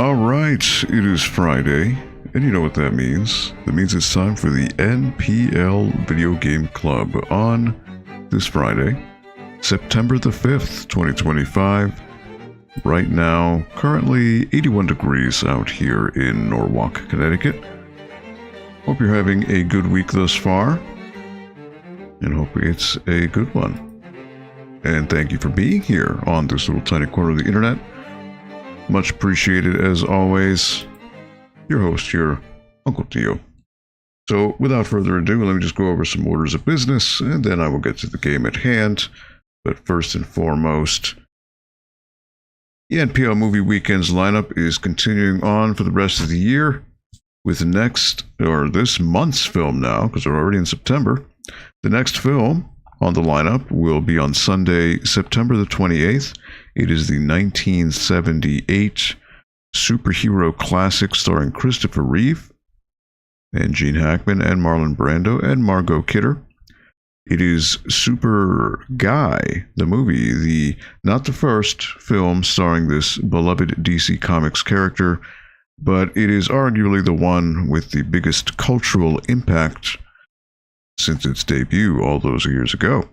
Alright, it is Friday, and you know what that means. That means it's time for the NPL Video Game Club on this Friday, September the 5th, 2025. Right now, currently 81 degrees out here in Norwalk, Connecticut. Hope you're having a good week thus far, and hope it's a good one. And thank you for being here on this little tiny corner of the internet. Much appreciated as always. Your host here, Uncle Tio. So without further ado, let me just go over some orders of business, and then I will get to the game at hand. But first and foremost, the NPL Movie Weekends lineup is continuing on for the rest of the year with this month's film now, because we're already in September. The next film on the lineup will be on Sunday, September the 28th. It is the 1978 superhero classic starring Christopher Reeve and Gene Hackman and Marlon Brando and Margot Kidder. It is Super Guy, the movie, not the first film starring this beloved DC Comics character, but it is arguably the one with the biggest cultural impact since its debut all those years ago.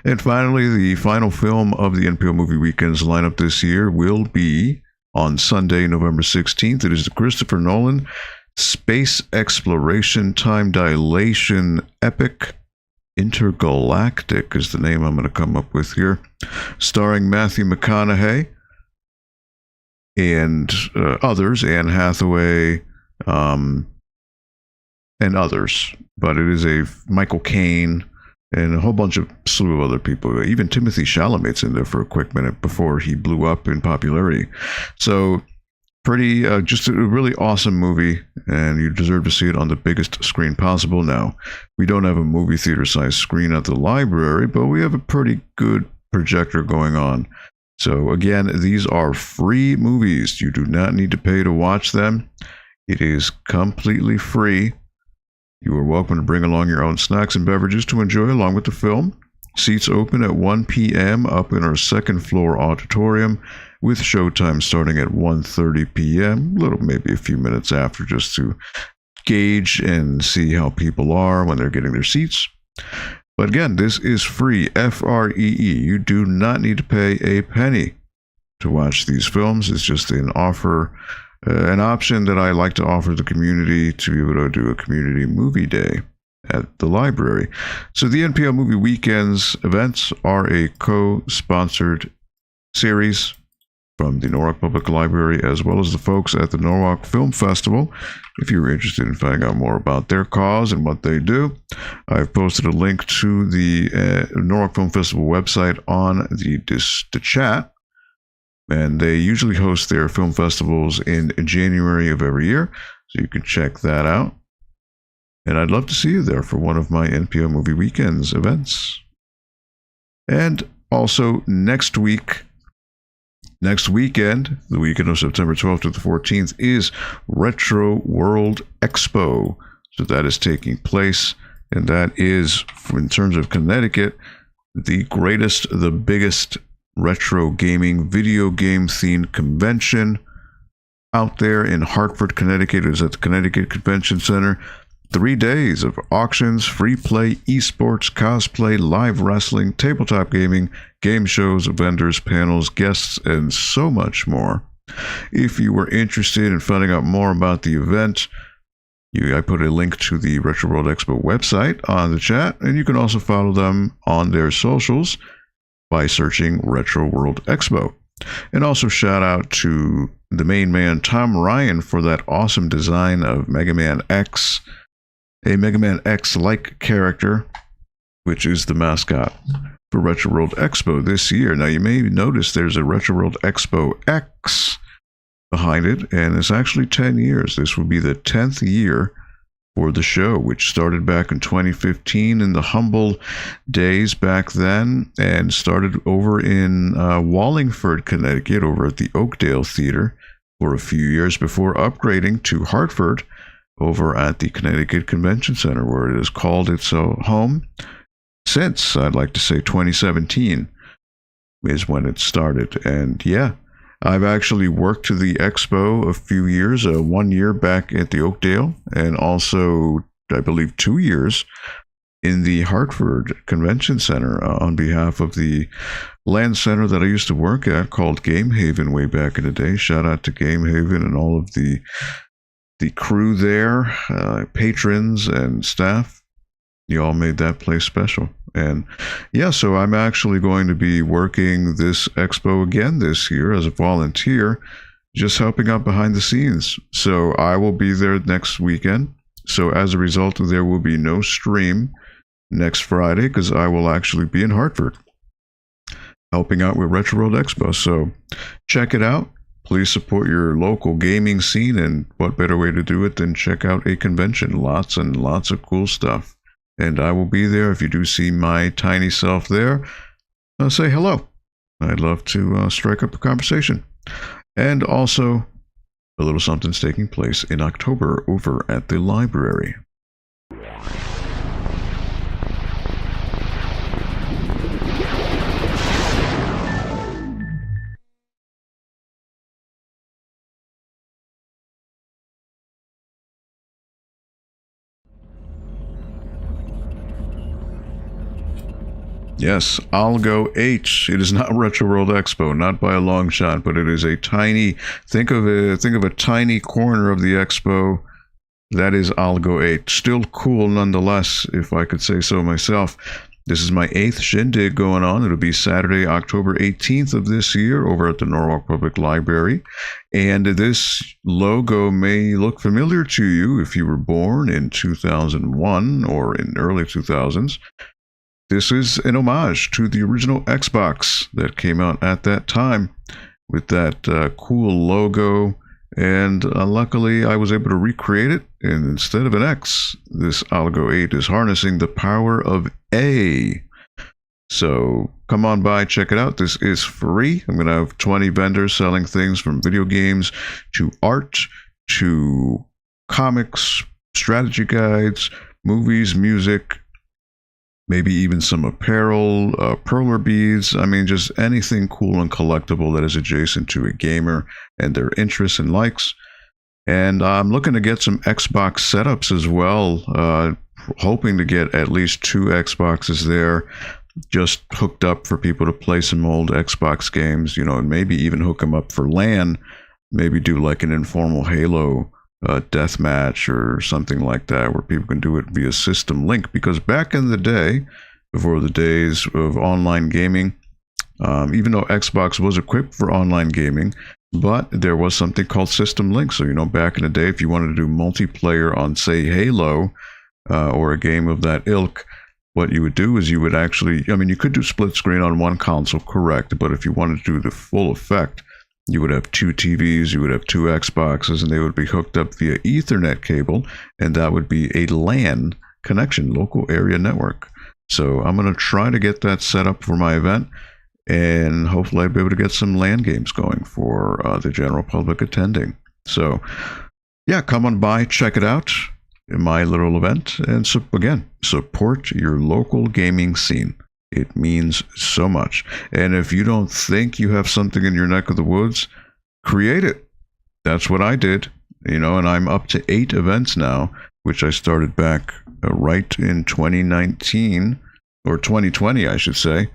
And finally, the final film of the NPL Movie Weekends lineup this year will be on Sunday, November 16th. It is the Christopher Nolan space exploration time dilation epic. Intergalactic is the name I'm going to come up with here, starring Matthew McConaughey and others, Anne Hathaway, and others. But it is a Michael Caine and a whole slew of other people. Even Timothy Chalamet's in there for a quick minute before he blew up in popularity. So just a really awesome movie, and you deserve to see it on the biggest screen possible. Now, we don't have a movie theater size screen at the library, but we have a pretty good projector going on. So again, these are free movies. You do not need to pay to watch them. It is completely free. You are welcome to bring along your own snacks and beverages to enjoy along with the film. Seats open at 1 p.m. up in our second floor auditorium, with showtime starting at 1:30 p.m., maybe a few minutes after, just to gauge and see how people are when they're getting their seats. But again, this is free, Free. You do not need to pay a penny to watch these films. It's just an option that I like to offer the community to be able to do a community movie day at the library. So the NPL Movie Weekends events are a co-sponsored series from the Norwalk Public Library, as well as the folks at the Norwalk Film Festival. If you're interested in finding out more about their cause and what they do, I've posted a link to the Norwalk Film Festival website on the chat. And they usually host their film festivals in January of every year, so you can check that out. And I'd love to see you there for one of my NPL Movie Weekends events. And also next weekend, the weekend of September 12th to the 14th, is Retro World Expo. So that is taking place, and that is, in terms of Connecticut, the biggest retro gaming, video game themed convention out there in Hartford, Connecticut. It is at the Connecticut Convention Center. 3 days of auctions, free play, esports, cosplay, live wrestling, tabletop gaming, game shows, vendors, panels, guests, and so much more. If you were interested in finding out more about the event, I put a link to the Retro World Expo website on the chat, and you can also follow them on their socials by searching Retro World Expo. And also shout out to the main man, Tom Ryan, for that awesome design of Mega Man X, a Mega Man X-like character, which is the mascot for Retro World Expo this year. Now, you may notice there's a Retro World Expo X behind it, and it's actually 10 years. This will be the 10th year for the show, which started back in 2015 in the humble days back then, and started over in Wallingford, Connecticut, over at the Oakdale Theater for a few years before upgrading to Hartford over at the Connecticut Convention Center, where it has called its home since, I'd like to say, 2017 is when it started. And yeah, I've actually worked to the expo a few years, 1 year back at the Oakdale, and also, I believe, 2 years in the Hartford Convention Center on behalf of the land center that I used to work at called Game Haven way back in the day. Shout out to Game Haven and all of the crew there, patrons and staff. You all made that place special. And yeah, so I'm actually going to be working this expo again this year as a volunteer, just helping out behind the scenes. So I will be there next weekend, So as a result, there will be no stream next Friday because I will actually be in Hartford helping out with Retro World Expo. So check it out. Please support your local gaming scene, and what better way to do it than check out a convention. Lots and lots of cool stuff. And I will be there. If you do see my tiny self there, say hello. I'd love to strike up a conversation. And also, a little something's taking place in October over at the library. Yes, Algo 8. It is not Retro World Expo, not by a long shot, but it is a tiny. Think of a tiny corner of the expo. That is Algo 8. Still cool nonetheless, if I could say so myself. This is my 8th shindig going on. It'll be Saturday, October 18th of this year over at the Norwalk Public Library. And this logo may look familiar to you if you were born in 2001 or in early 2000s. This is an homage to the original Xbox that came out at that time with that cool logo. And luckily, I was able to recreate it. And instead of an X, this Algo 8 is harnessing the power of A. So come on by, check it out. This is free. I'm going to have 20 vendors selling things from video games to art to comics, strategy guides, movies, music, maybe even some apparel, perler beads. I mean, just anything cool and collectible that is adjacent to a gamer and their interests and likes. And I'm looking to get some Xbox setups as well, hoping to get at least 2 Xboxes there, just hooked up for people to play some old Xbox games, you know, and maybe even hook them up for LAN, maybe do like an informal Halo death match or something like that, where people can do it via system link. Because back in the day, before the days of online gaming, even though Xbox was equipped for online gaming, but there was something called system link. So, you know, back in the day, if you wanted to do multiplayer on, say, Halo or a game of that ilk, what you would do is you would actually, I mean, you could do split screen on one console, correct, but if you wanted to do the full effect, you would have 2 TVs, you would have 2 Xboxes, and they would be hooked up via Ethernet cable, and that would be a LAN connection, local area network. So I'm going to try to get that set up for my event, and hopefully I'll be able to get some LAN games going for the general public attending. So yeah, come on by, check it out in my little event, and so, again, support your local gaming scene. It means so much. And if you don't think you have something in your neck of the woods, create it. That's what I did, you know, and I'm up to 8 events now, which I started back right in 2019, or 2020, I should say,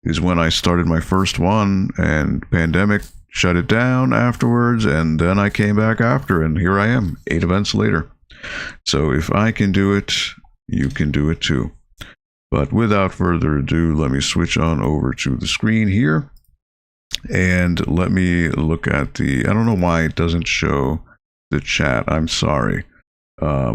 is when I started my first one, and pandemic shut it down afterwards, and then I came back after, and here I am, 8 events later. So if I can do it, you can do it too. But without further ado, let me switch on over to the screen here. And let me look at the, I don't know why it doesn't show the chat. I'm sorry. I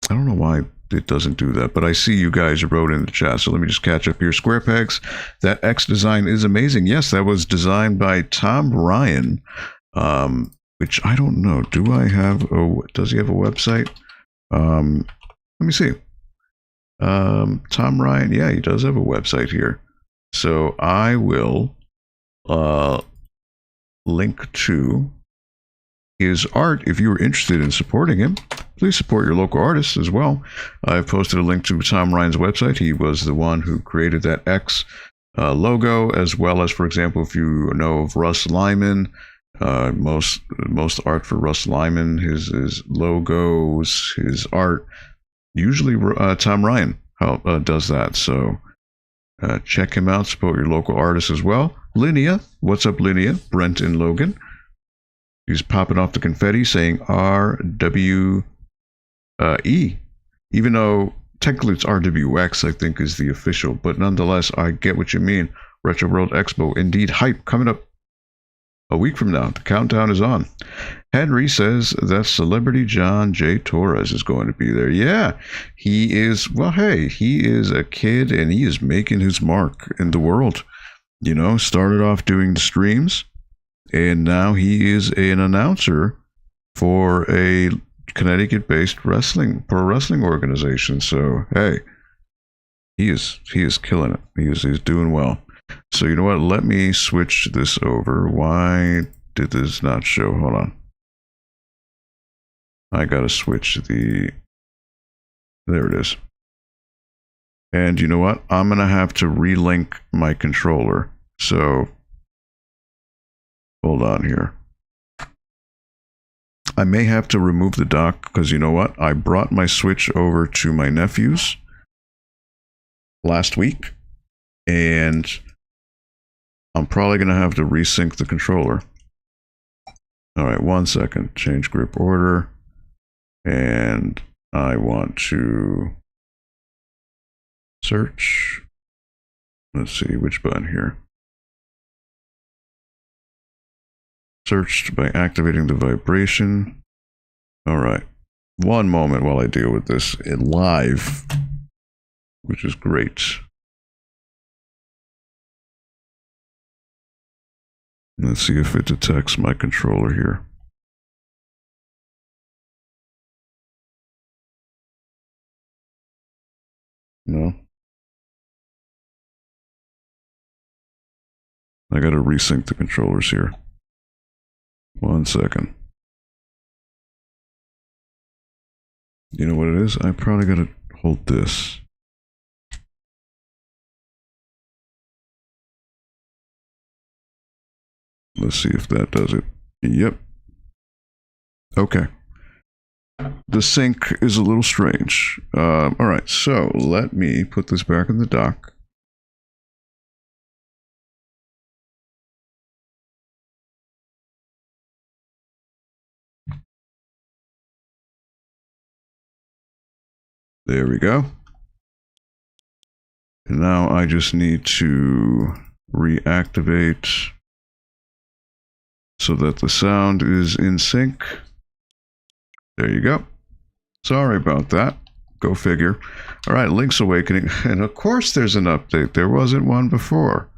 don't know why it doesn't do that, but I see you guys wrote in the chat. So let me just catch up here. Square Pegs, that X design is amazing. Yes, that was designed by Tom Ryan, which I don't know. Do I have a, does he have a website? Let me see. Tom Ryan, yeah, he does have a website here. So I will link to his art. If you are interested in supporting him, please support your local artists as well. I've posted a link to Tom Ryan's website. He was the one who created that X logo, as well as, for example, if you know of Russ Lyman, most art for Russ Lyman, his logos, his art, usually Tom Ryan does that. So check him out, support your local artists as well. Linnea, what's up, Linnea? Brent and Logan. He's popping off the confetti saying RWE. Even though technically it's RWX, I think is the official, but nonetheless, I get what you mean. Retro World Expo, indeed hype, coming up A week from now, the countdown is on. Henry says that celebrity John J. Torres is going to be there. Yeah, he is. Well, hey, he is a kid and he is making his mark in the world. You know, started off doing the streams and now he is an announcer for a Connecticut-based pro wrestling organization. So, hey, he is killing it. He's doing well. So you know what? Let me switch this over. Why did this not show? Hold on. I gotta switch the... There it is. And you know what? I'm gonna have to relink my controller. So hold on here. I may have to remove the dock because you know what? I brought my Switch over to my nephew's last week. And I'm probably going to have to resync the controller. All right, 1 second. Change grip order. And I want to search. Let's see, which button here? Searched by activating the vibration. All right. 1 moment while I deal with this live, which is great. Let's see if it detects my controller here. No. I gotta resync the controllers here. 1 second. You know what it is? I probably gotta hold this. Let's see if that does it. Yep. Okay. The sync is a little strange. All right, so let me put this back in the dock. There we go. And now I just need to reactivate so that the sound is in sync. There you go. Sorry about that. Go figure. All right, Link's Awakening. And of course there's an update. There wasn't one before.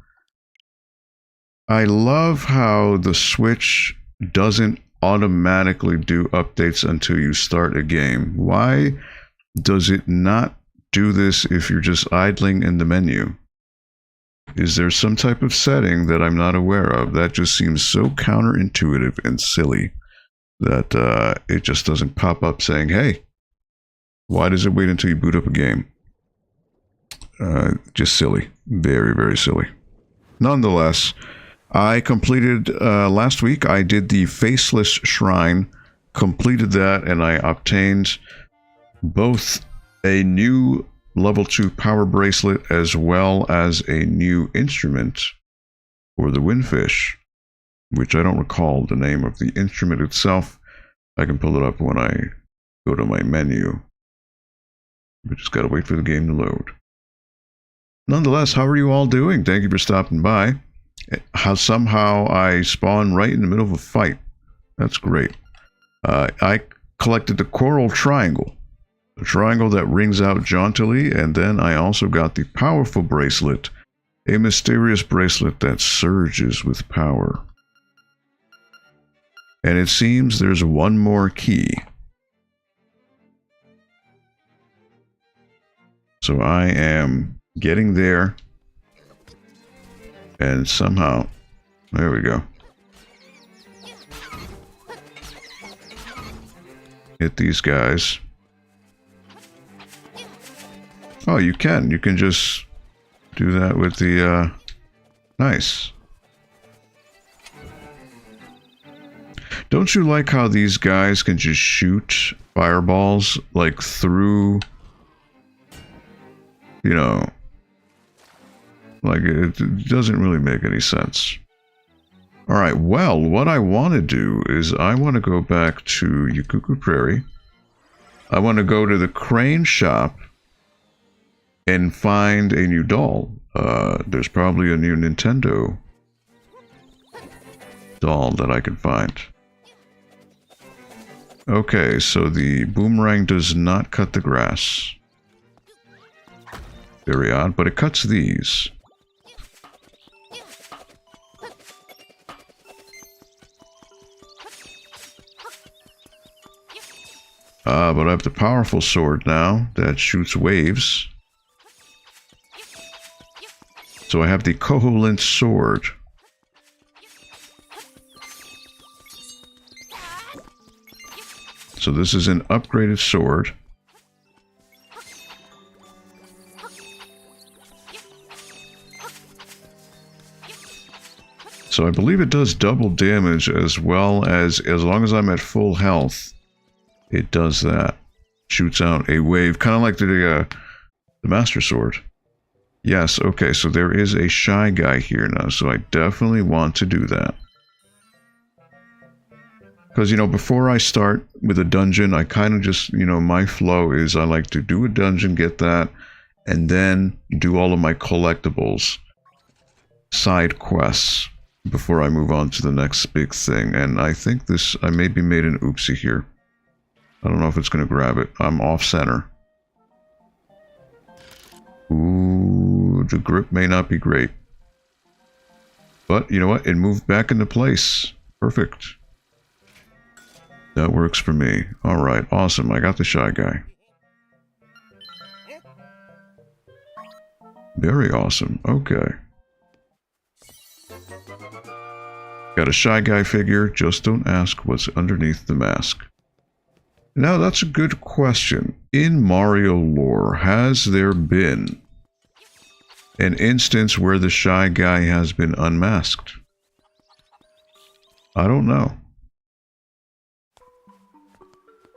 I love how the Switch doesn't automatically do updates until you start a game. Why does it not do this if you're just idling in the menu? Is there some type of setting that I'm not aware of? That just seems so counterintuitive and silly that it just doesn't pop up saying, hey, why does it wait until you boot up a game? Just silly. Very, very silly. Nonetheless, I completed last week, I did the Faceless Shrine, completed that, and I obtained both a new level 2 Power Bracelet as well as a new instrument for the Windfish, which I don't recall the name of the instrument itself. I can pull it up when I go to my menu. We just gotta wait for the game to load. Nonetheless, how are you all doing? Thank you for stopping by. How somehow I spawned right in the middle of a fight. That's great. I collected the Coral Triangle. A triangle that rings out jauntily, and then I also got the Powerful Bracelet, a mysterious bracelet that surges with power. And it seems there's one more key. So I am getting there, and somehow, there we go. Hit these guys. Oh, you can just do that with the, nice. Don't you like how these guys can just shoot fireballs, like, through, you know, like, it doesn't really make any sense. Alright, well, what I want to do is I want to go back to Yukuku Prairie. I want to go to the crane shop and find a new doll. There's probably a new Nintendo doll that I can find. Okay, so the boomerang does not cut the grass. Very odd, but it cuts these. But I have the powerful sword now that shoots waves. So I have the Koholint sword. So this is an upgraded sword. So I believe it does double damage as well as long as I'm at full health, it does that. Shoots out a wave, kind of like the Master Sword. Yes, okay, so there is a shy guy here now, so I definitely want to do that. Because, you know, before I start with a dungeon, I kind of just, you know, my flow is I like to do a dungeon, get that, and then do all of my collectibles, side quests, before I move on to the next big thing. And I think this, I maybe made an oopsie here. I don't know if it's going to grab it. I'm off center. Ooh, the grip may not be great. But, you know what? It moved back into place. Perfect. That works for me. Alright, awesome. I got the shy guy. Very awesome. Okay. Got a shy guy figure. Just don't ask what's underneath the mask. Now, that's a good question. In Mario lore, has there been an instance where the shy guy has been unmasked? I don't know.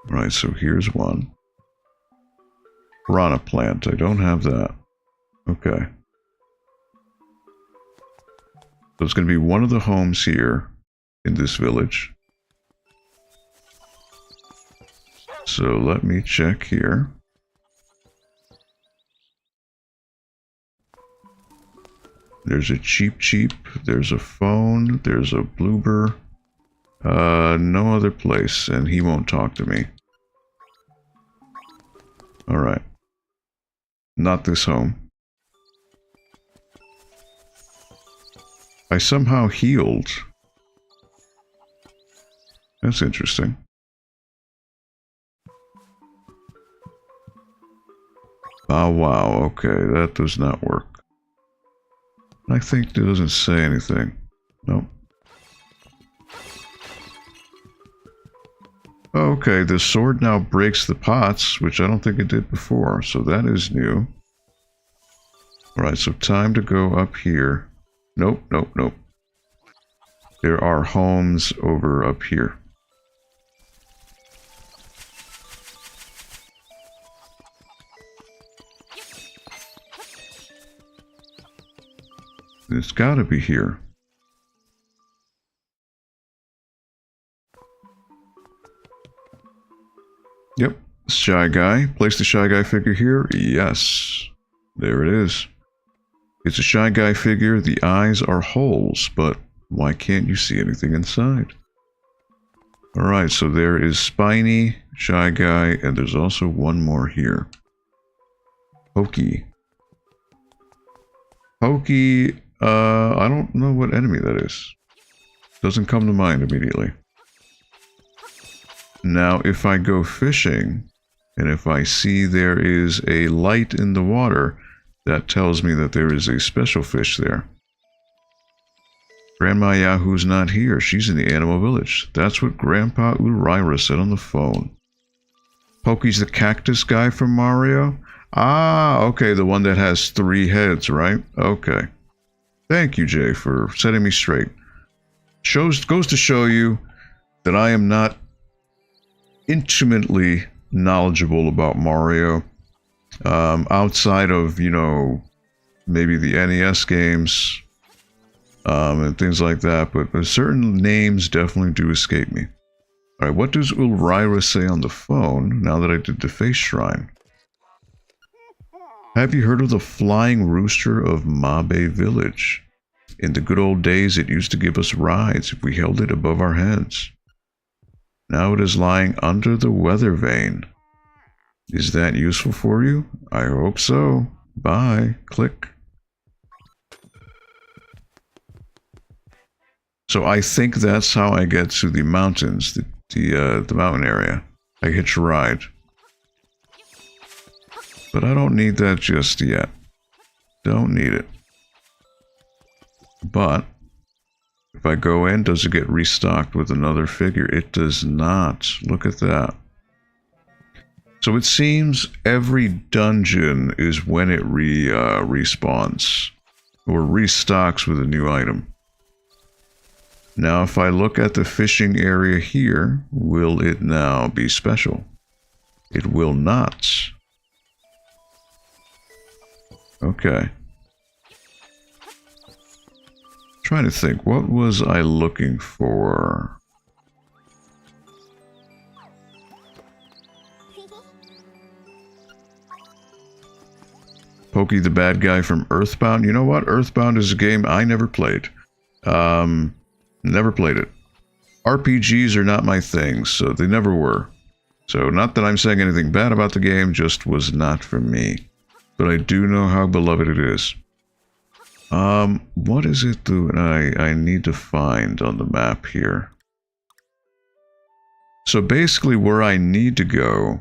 Right, so here's one. Piranha plant. I don't have that. Okay. So it's going to be one of the homes here in this village. So let me check here. There's a Cheep. There's a phone. There's a Bloober. No other place, and he won't talk to me. Alright. Not this home. I somehow healed. That's interesting. Oh, wow. Okay, that does not work. I think it doesn't say anything. Nope. Okay, the sword now breaks the pots, which I don't think it did before, so that is new. Alright, so time to go up here. Nope. There are homes over up here. It's gotta be here. Yep, shy guy. Place the shy guy figure here. Yes, there it is. It's a shy guy figure. The eyes are holes, but why can't you see anything inside? Alright, so there is Spiny, shy guy, and there's also one more here. Pokey. Pokey, I don't know what enemy that is. Doesn't come to mind immediately. Now, if I go fishing, and if I see there is a light in the water, that tells me that there is a special fish there. Grandma Yahoo's not here. She's in the animal village. That's what Grandpa Ulrira said on the phone. Pokey's the cactus guy from Mario? Ah, okay, the one that has 3 heads, right? Okay. Thank you, Jay, for setting me straight. Goes to show you that I am not intimately knowledgeable about Mario. Outside of, you know, maybe the NES games, and things like that, but certain names definitely do escape me. Alright, what does Ulrira say on the phone now that I did the face shrine? Have you heard of the flying rooster of Mabe Village? In the good old days, it used to give us rides if we held it above our heads. Now it is lying under the weather vane. Is that useful for you? I hope so. Bye. Click. So I think that's how I get to the mountains, the mountain area. I hitch a ride. But I don't need that just yet. Don't need it. But if I go in, does it get restocked with another figure? It does not. Look at that. So it seems every dungeon is when it respawns or restocks with a new item. Now, if I look at the fishing area here, will it now be special? It will not. Okay. Trying to think, what was I looking for? Pokey the bad guy from Earthbound. You know what? Earthbound is a game I never played. Never played it. RPGs are not my thing, so they never were. So not that I'm saying anything bad about the game, just was not for me. But I do know how beloved it is. What is it that I need to find on the map here? So basically where I need to go,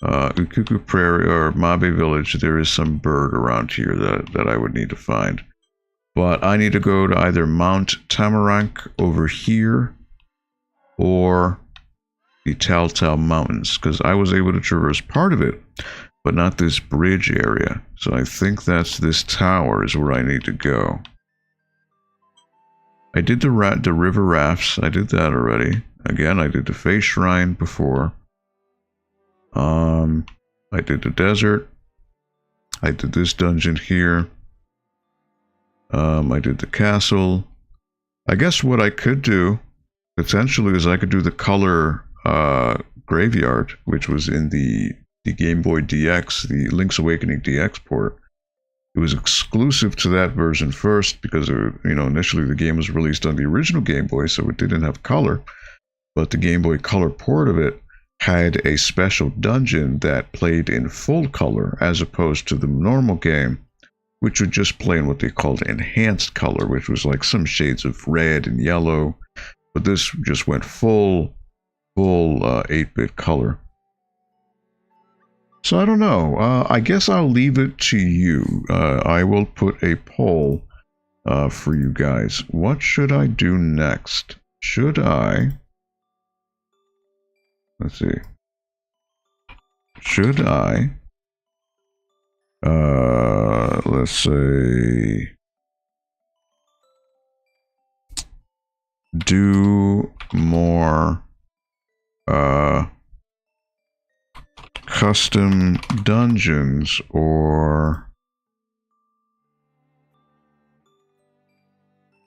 Ukuku Prairie or Mabe Village, there is some bird around here that I would need to find. But I need to go to either Mount Tamarank over here or the Telltale Mountains, because I was able to traverse part of it, but not this bridge area. So I think that's this tower is where I need to go. I did the river rafts. I did that already. Again, I did the Face Shrine before. I did the desert. I did this dungeon here. I did the castle. I guess what I could do potentially is I could do the color graveyard, which was in the Game Boy DX, the Link's Awakening DX port. It was exclusive to that version first because initially the game was released on the original Game Boy, so it didn't have color. But the Game Boy Color port of it had a special dungeon that played in full color as opposed to the normal game, which would just play in what they called enhanced color, which was like some shades of red and yellow. But this just went full 8-bit color. So I don't know. I guess I'll leave it to you. I will put a poll for you guys. What should I do next? Should I... Let's see. Should I... let's say... do more... custom dungeons, or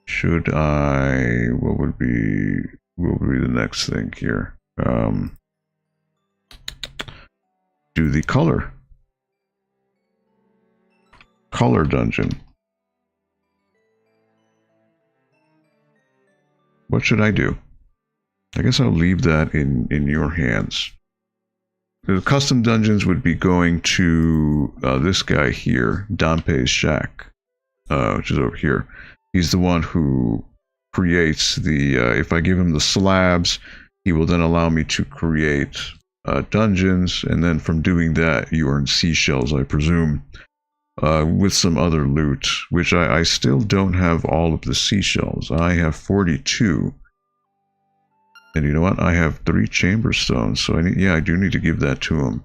should I, what would be the next thing here? Do the color dungeon. What should I do? I guess I'll leave that in your hands. The custom dungeons would be going to this guy here, Danpe's Shack, which is over here. He's the one who creates the, if I give him the slabs, he will then allow me to create dungeons, and then from doing that, you earn seashells, I presume, with some other loot, which I still don't have all of the seashells. I have 42. And you know what? I have 3 chamber stones, so I do need to give that to him.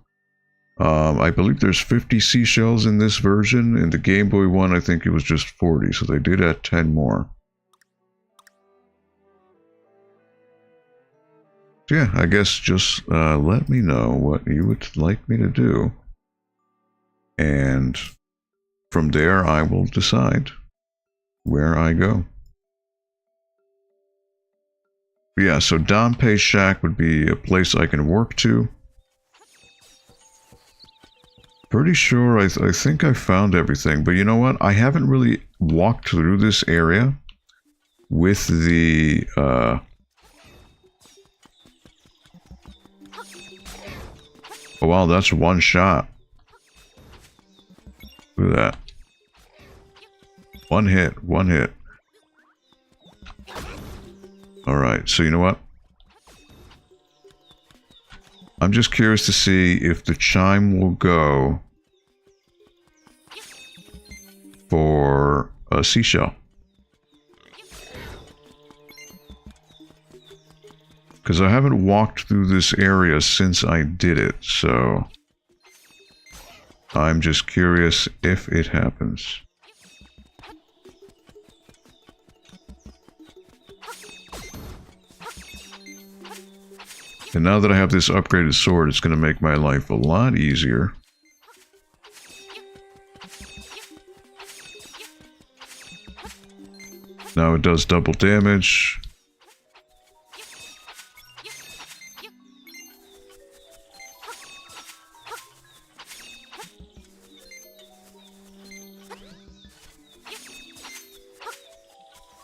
I believe there's 50 seashells in this version. In the Game Boy one, I think it was just 40, so they did add 10 more. So yeah, I guess just let me know what you would like me to do. And from there, I will decide where I go. Yeah, so Danpe's Shack would be a place I can work to. Pretty sure I think I found everything, but you know what? I haven't really walked through this area with the oh wow, that's one shot. Look at that. One hit. Alright, so you know what? I'm just curious to see if the chime will go for a seashell. Because I haven't walked through this area since I did it, so I'm just curious if it happens. And now that I have this upgraded sword, it's going to make my life a lot easier. Now it does double damage.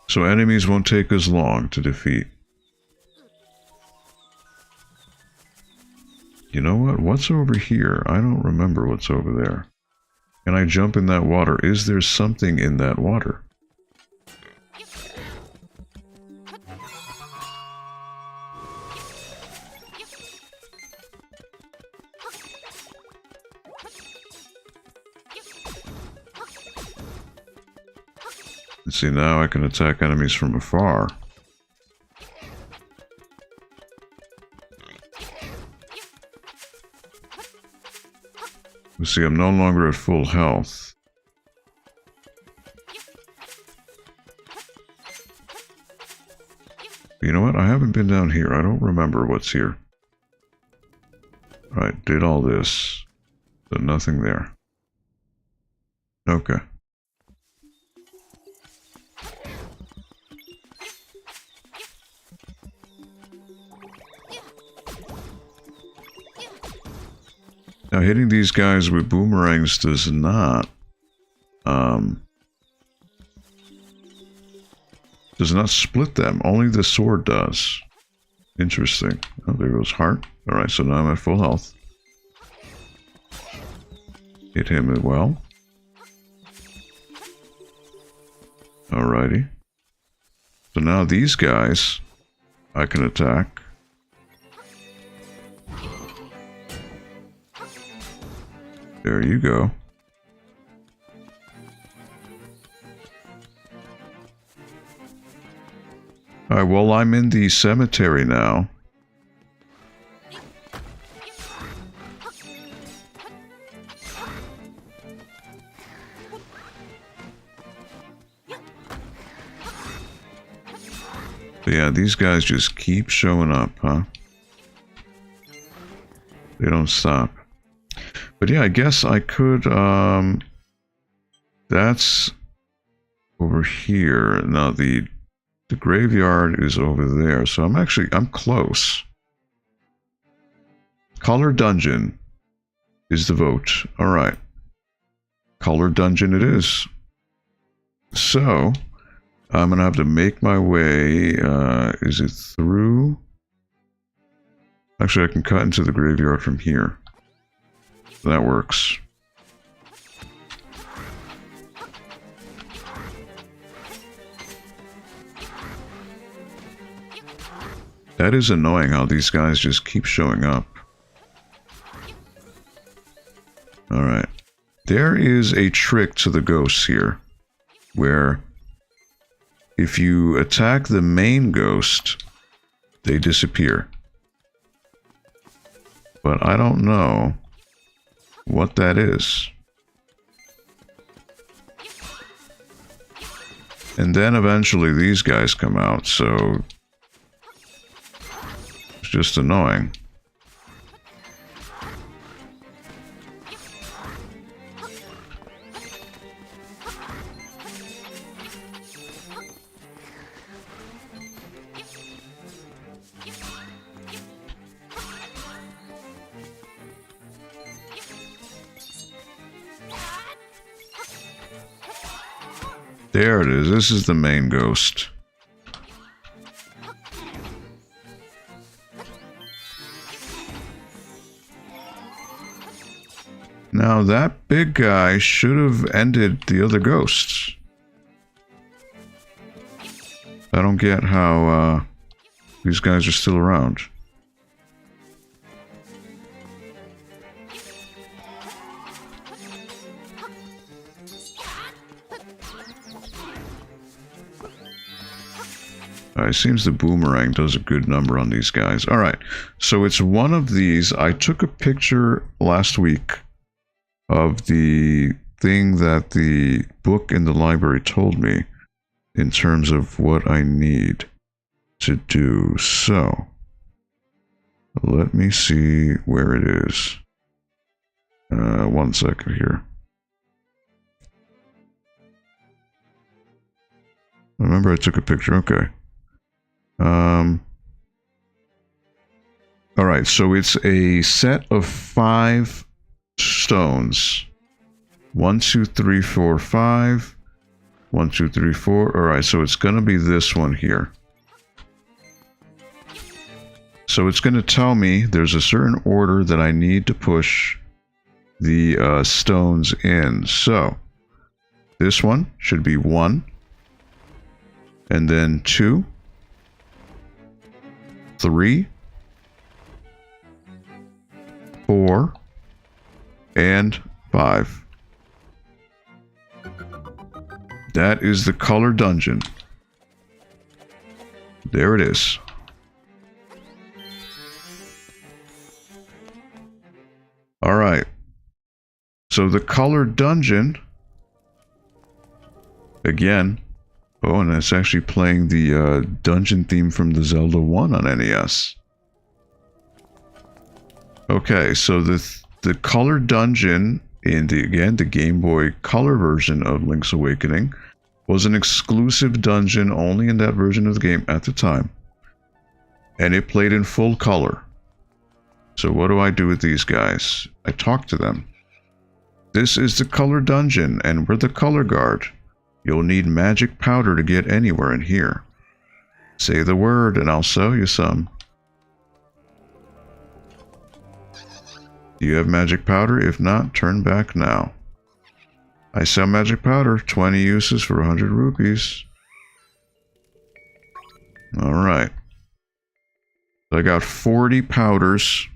So enemies won't take as long to defeat. You know what? What's over here? I don't remember what's over there. Can I jump in that water? Is there something in that water? Let's see, now I can attack enemies from afar. See, I'm no longer at full health. You know what? I haven't been down here. I don't remember what's here. Alright, did all this. But nothing there. Okay. Now, hitting these guys with boomerangs does not split them. Only the sword does. Interesting. Oh, there goes heart. Alright, so now I'm at full health. Hit him as well. Alrighty. So now these guys I can attack. There you go. Alright, well, I'm in the cemetery now. But yeah, these guys just keep showing up, huh? They don't stop. But yeah, I guess I could, that's over here. Now the graveyard is over there, so I'm close. Color Dungeon is the vote. Alright. Color Dungeon it is. So, I'm gonna have to make my way, is it through? Actually, I can cut into the graveyard from here. That works. That is annoying how these guys just keep showing up. Alright. There is a trick to the ghosts here, where if you attack the main ghost, they disappear. But I don't know what that is. And then eventually these guys come out, so it's just annoying. There it is. This is the main ghost. Now that big guy should have ended the other ghosts. I don't get how these guys are still around. It seems the boomerang does a good number on these guys. Alright, so it's one of these. I took a picture last week of the thing that the book in the library told me in terms of what I need to do. So, let me see where it is. 1 second here. Remember I took a picture, okay. Alright, so it's a set of 5 stones. 1, 2, 3, 4, 5. 1, 2, 3, 4. Alright, so it's going to be this one here. So it's going to tell me there's a certain order that I need to push the stones in. So, this one should be 1. And then 2. 3. 4. And 5. That is the color dungeon. There it is. Alright. So the color dungeon, again, oh, and it's actually playing the dungeon theme from the Zelda 1 on NES. Okay, so the color dungeon in the Game Boy Color version of Link's Awakening was an exclusive dungeon only in that version of the game at the time. And it played in full color. So what do I do with these guys? I talk to them. This is the color dungeon, and we're the color guard. You'll need magic powder to get anywhere in here. Say the word and I'll sell you some. Do you have magic powder? If not, turn back now. I sell magic powder. 20 uses for 100 rupees. Alright. I got 40 powders.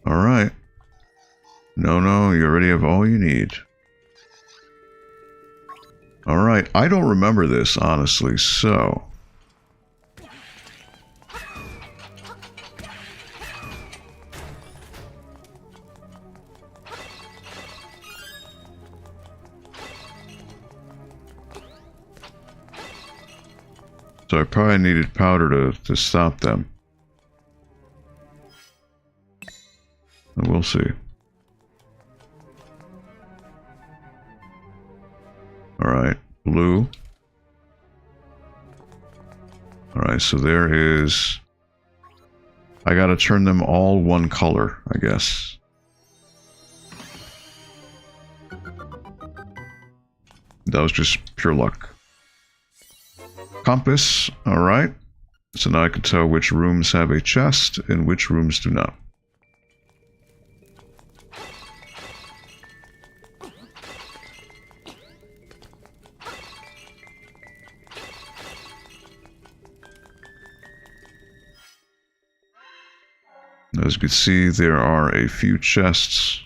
Alright. No, you already have all you need. Alright, I don't remember this, honestly, so... So I probably needed powder to stop them. And we'll see. Alright, blue. Alright, so there is... I gotta turn them all one color, I guess. That was just pure luck. Compass, alright. So now I can tell which rooms have a chest and which rooms do not. As you can see, there are a few chests.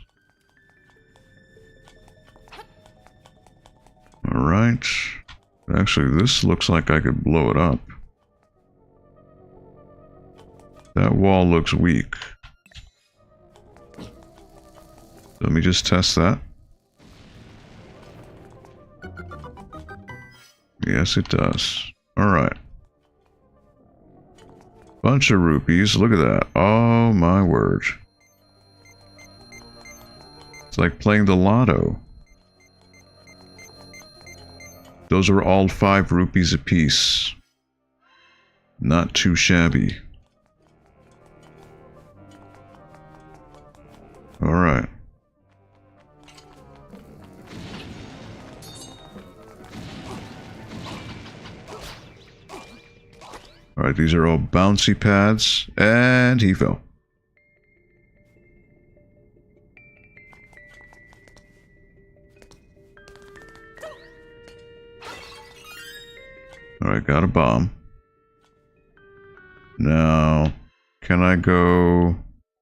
Alright. Actually, this looks like I could blow it up. That wall looks weak. Let me just test that. Yes, it does. Alright. Bunch of rupees. Look at that. Oh, my word. It's like playing the lotto. Those are all 5 rupees apiece. Not too shabby. Alright. Alright, these are all bouncy pads. And he fell. Alright, got a bomb. Now, can I go...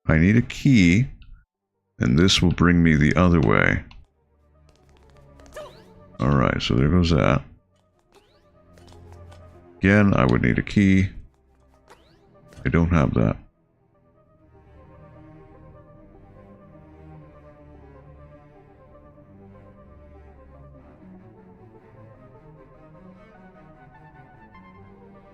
I need a key, and this will bring me the other way. Alright, so there goes that. Again, I would need a key. I don't have that.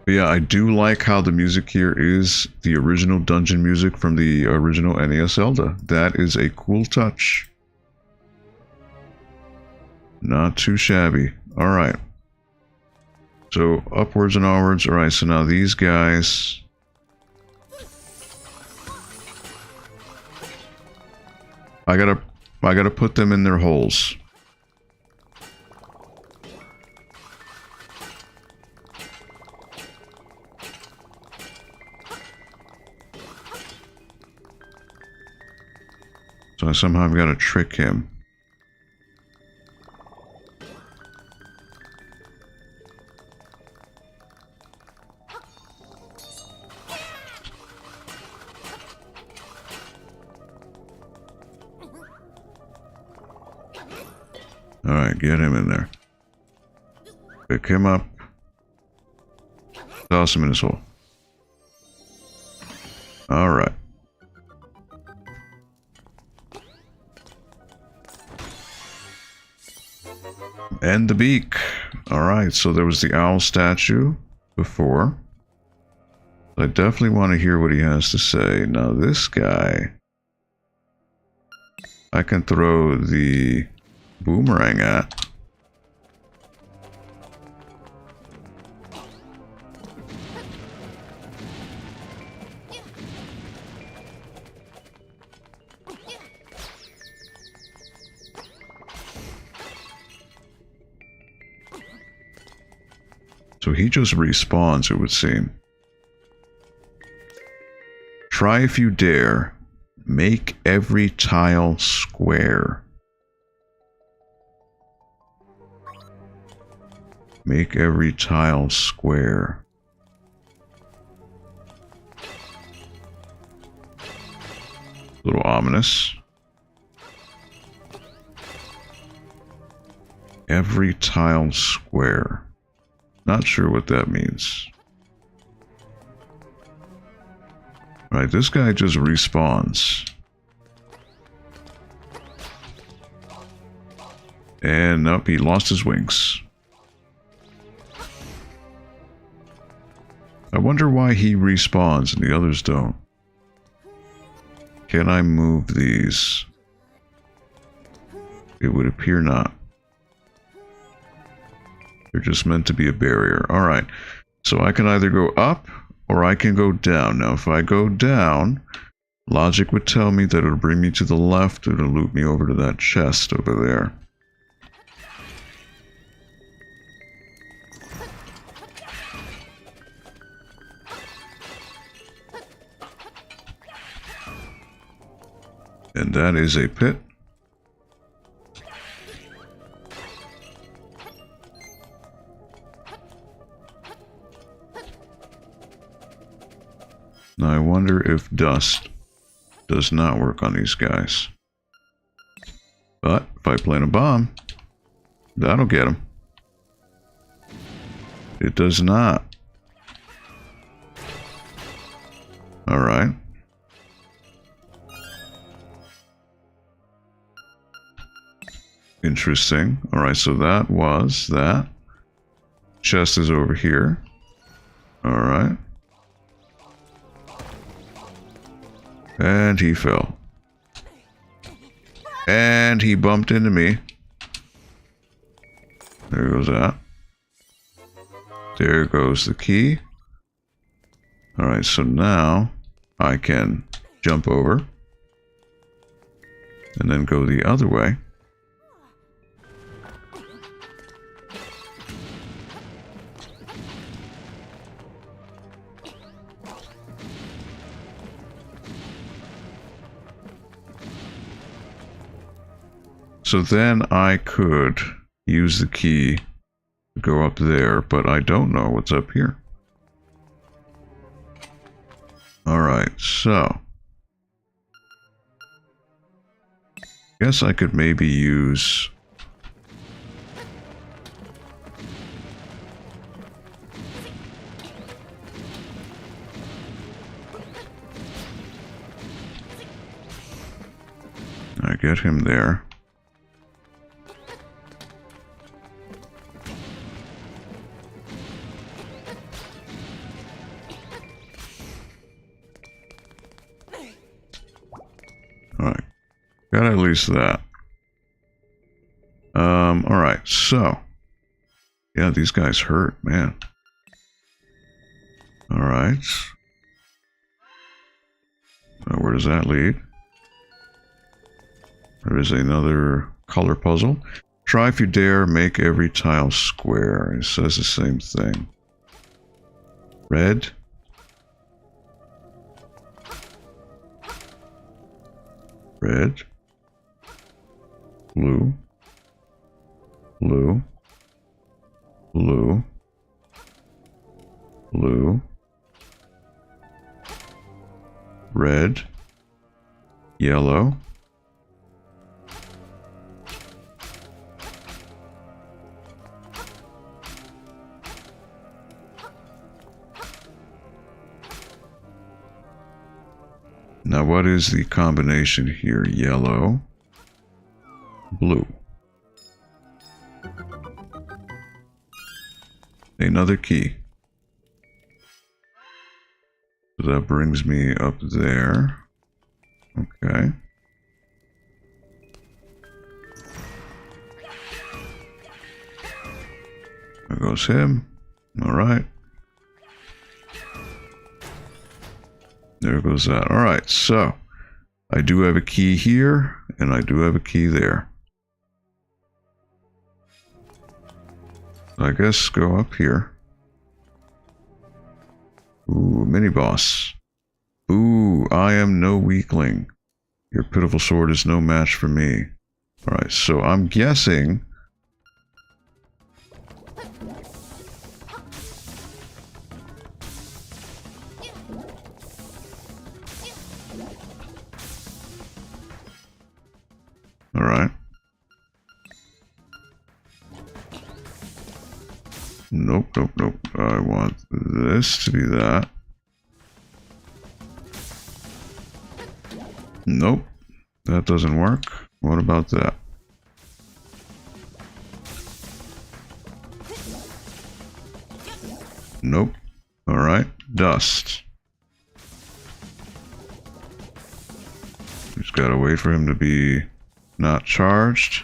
But yeah, I do like how the music here is the original dungeon music from the original NES Zelda. That is a cool touch. Not too shabby. Alright. So, upwards and onwards. Alright, so now these guys... I gotta put them in their holes. So I somehow got to trick him. Alright, get him in there. Pick him up. Toss him in his hole. Alright. And the beak. Alright, so there was the owl statue before. I definitely want to hear what he has to say. Now this guy, I can throw the boomerang at. So he just respawns, it would seem. Try if you dare. Make every tile square. Make every tile square. A little ominous. Every tile square. Not sure what that means. Right, this guy just respawns. And nope, he lost his wings. I wonder why he respawns and the others don't. Can I move these? It would appear not. They're just meant to be a barrier. Alright, so I can either go up or I can go down. Now if I go down, logic would tell me that it'll bring me to the left. It'll loop me over to that chest over there. And that is a pit. Now I wonder if dust does not work on these guys. But if I plant a bomb, that'll get them. It does not. Alright. Interesting. Alright, so that was that. Chest is over here. Alright. And he fell. And he bumped into me. There goes that. There goes the key. Alright, so now I can jump over. And then go the other way. So then I could use the key to go up there, but I don't know what's up here. Alright, so guess I could maybe use I get him there. Alright. Got at least that. Alright, so. Yeah, these guys hurt, man. Alright. Where does that lead? There is another color puzzle. Try if you dare, make every tile square. It says the same thing. Red. Red. Blue. Blue. Blue. Blue. Red. Yellow. Now, what is the combination here? Yellow, blue. Another key. So that brings me up there. Okay. There goes him. All right. There goes that. All right, so I do have a key here, and I do have a key there. I guess go up here. Ooh, mini boss. Ooh, I am no weakling. Your pitiful sword is no match for me. All right, so I'm guessing. All right. Nope, nope, nope. I want this to be that. Nope. That doesn't work. What about that? Nope. All right. Dust. Just gotta wait for him to be not charged.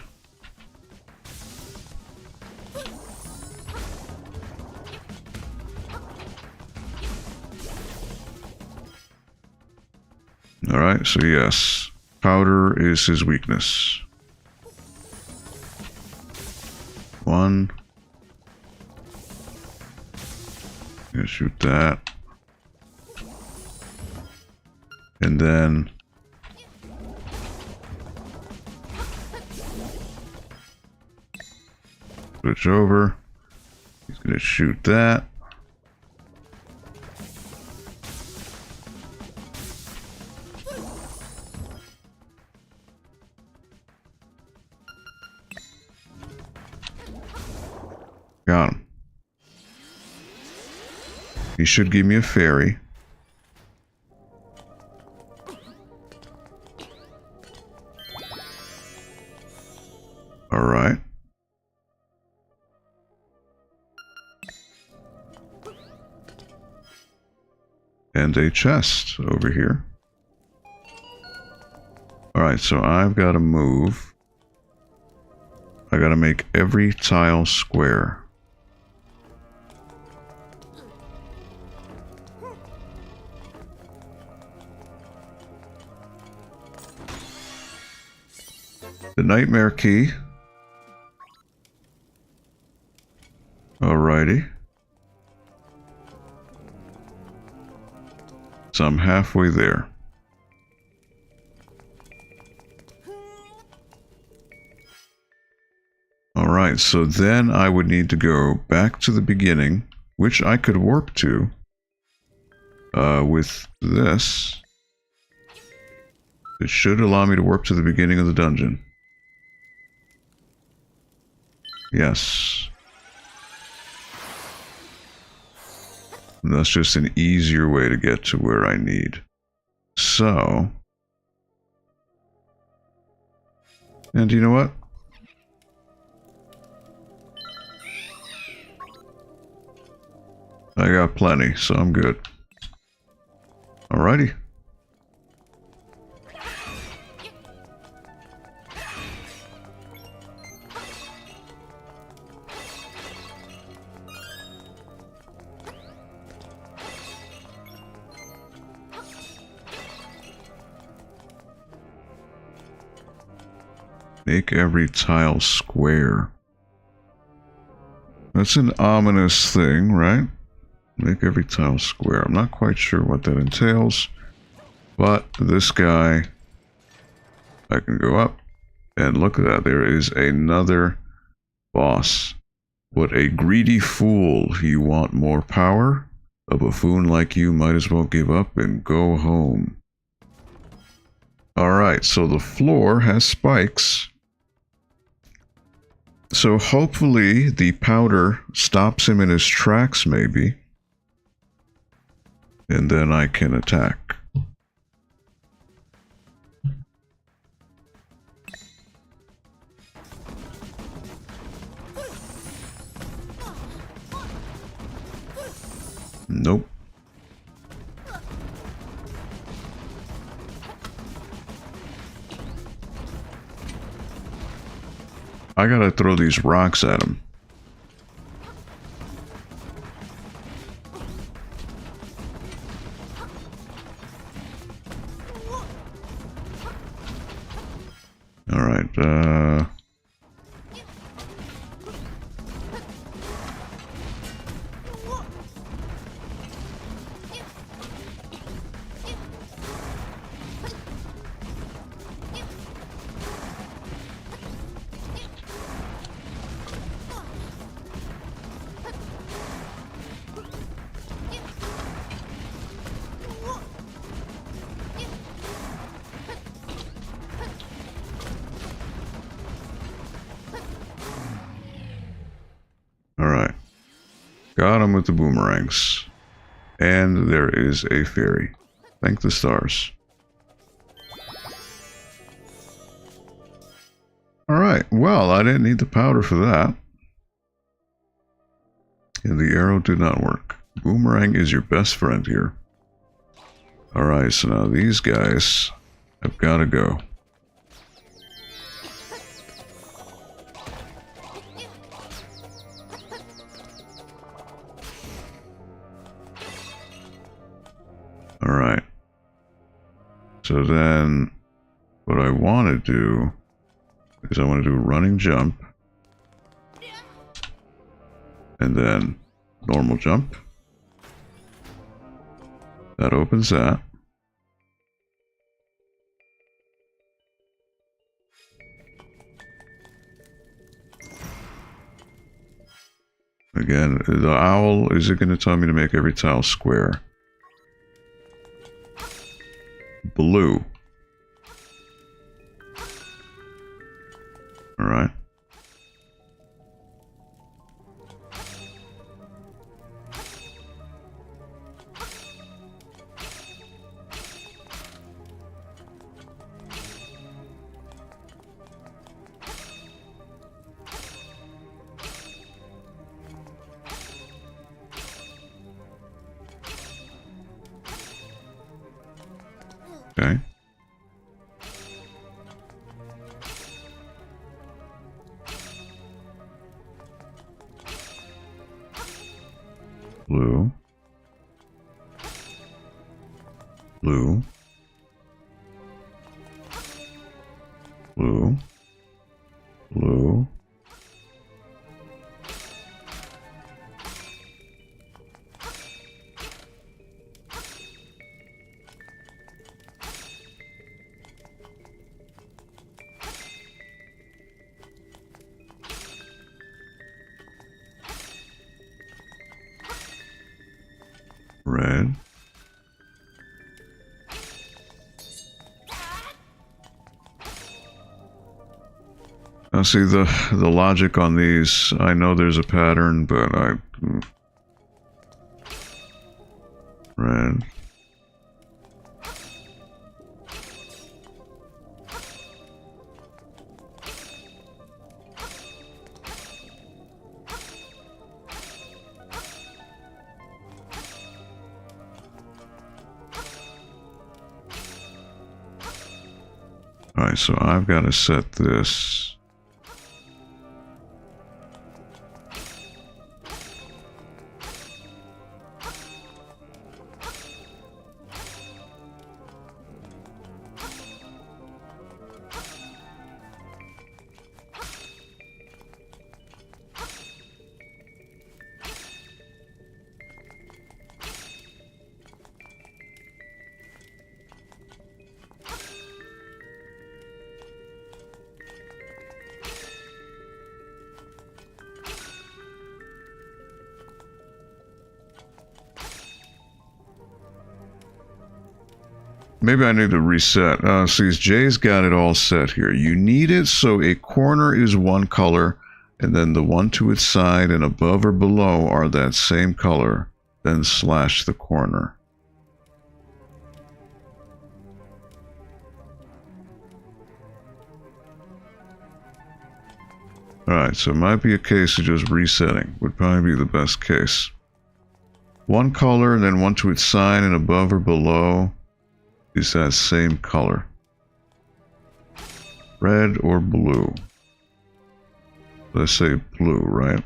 Alright, so yes, powder is his weakness. One. Gonna shoot that. And then switch over. He's gonna shoot that. Got him. He should give me a fairy. All right. And a chest over here. All right, so I've got to move. I got to make every tile square. The nightmare key. Alrighty. So I'm halfway there. Alright, so then I would need to go back to the beginning, which I could warp to with this. It should allow me to warp to the beginning of the dungeon. Yes. And that's just an easier way to get to where I need. So... And you know what? I got plenty, so I'm good. Alrighty. Make every tile square. That's an ominous thing, right? Make every tile square. I'm not quite sure what that entails, but this guy, I can go up and look at that. There is another boss. What a greedy fool. You want more power? A buffoon like you might as well give up and go home. Alright, so the floor has spikes. So hopefully the powder stops him in his tracks, maybe. And then I can attack. Nope. I gotta throw these rocks at him. Alright, Alright. Got him with the boomerangs. And there is a fairy. Thank the stars. Alright, well, I didn't need the powder for that. And the arrow did not work. Boomerang is your best friend here. Alright, so now these guys have got to go. Alright. So then, what I want to do is I want to do a running jump. And then normal jump. That opens that. Again, the owl, is it going to tell me to make every tile square? Blue. Alright. Okay. Blue. Blue. Blue. Blue. See the logic on these. I know there's a pattern, but red. Alright, so I've got to set this. Maybe I need to reset. See, Jay's got it all set here. You need it so a corner is one color, and then the one to its side and above or below are that same color, then slash the corner. Alright, so it might be a case of just resetting. Would probably be the best case. One color, and then one to its side and above or below is that same color. Red or blue. Let's say blue, right?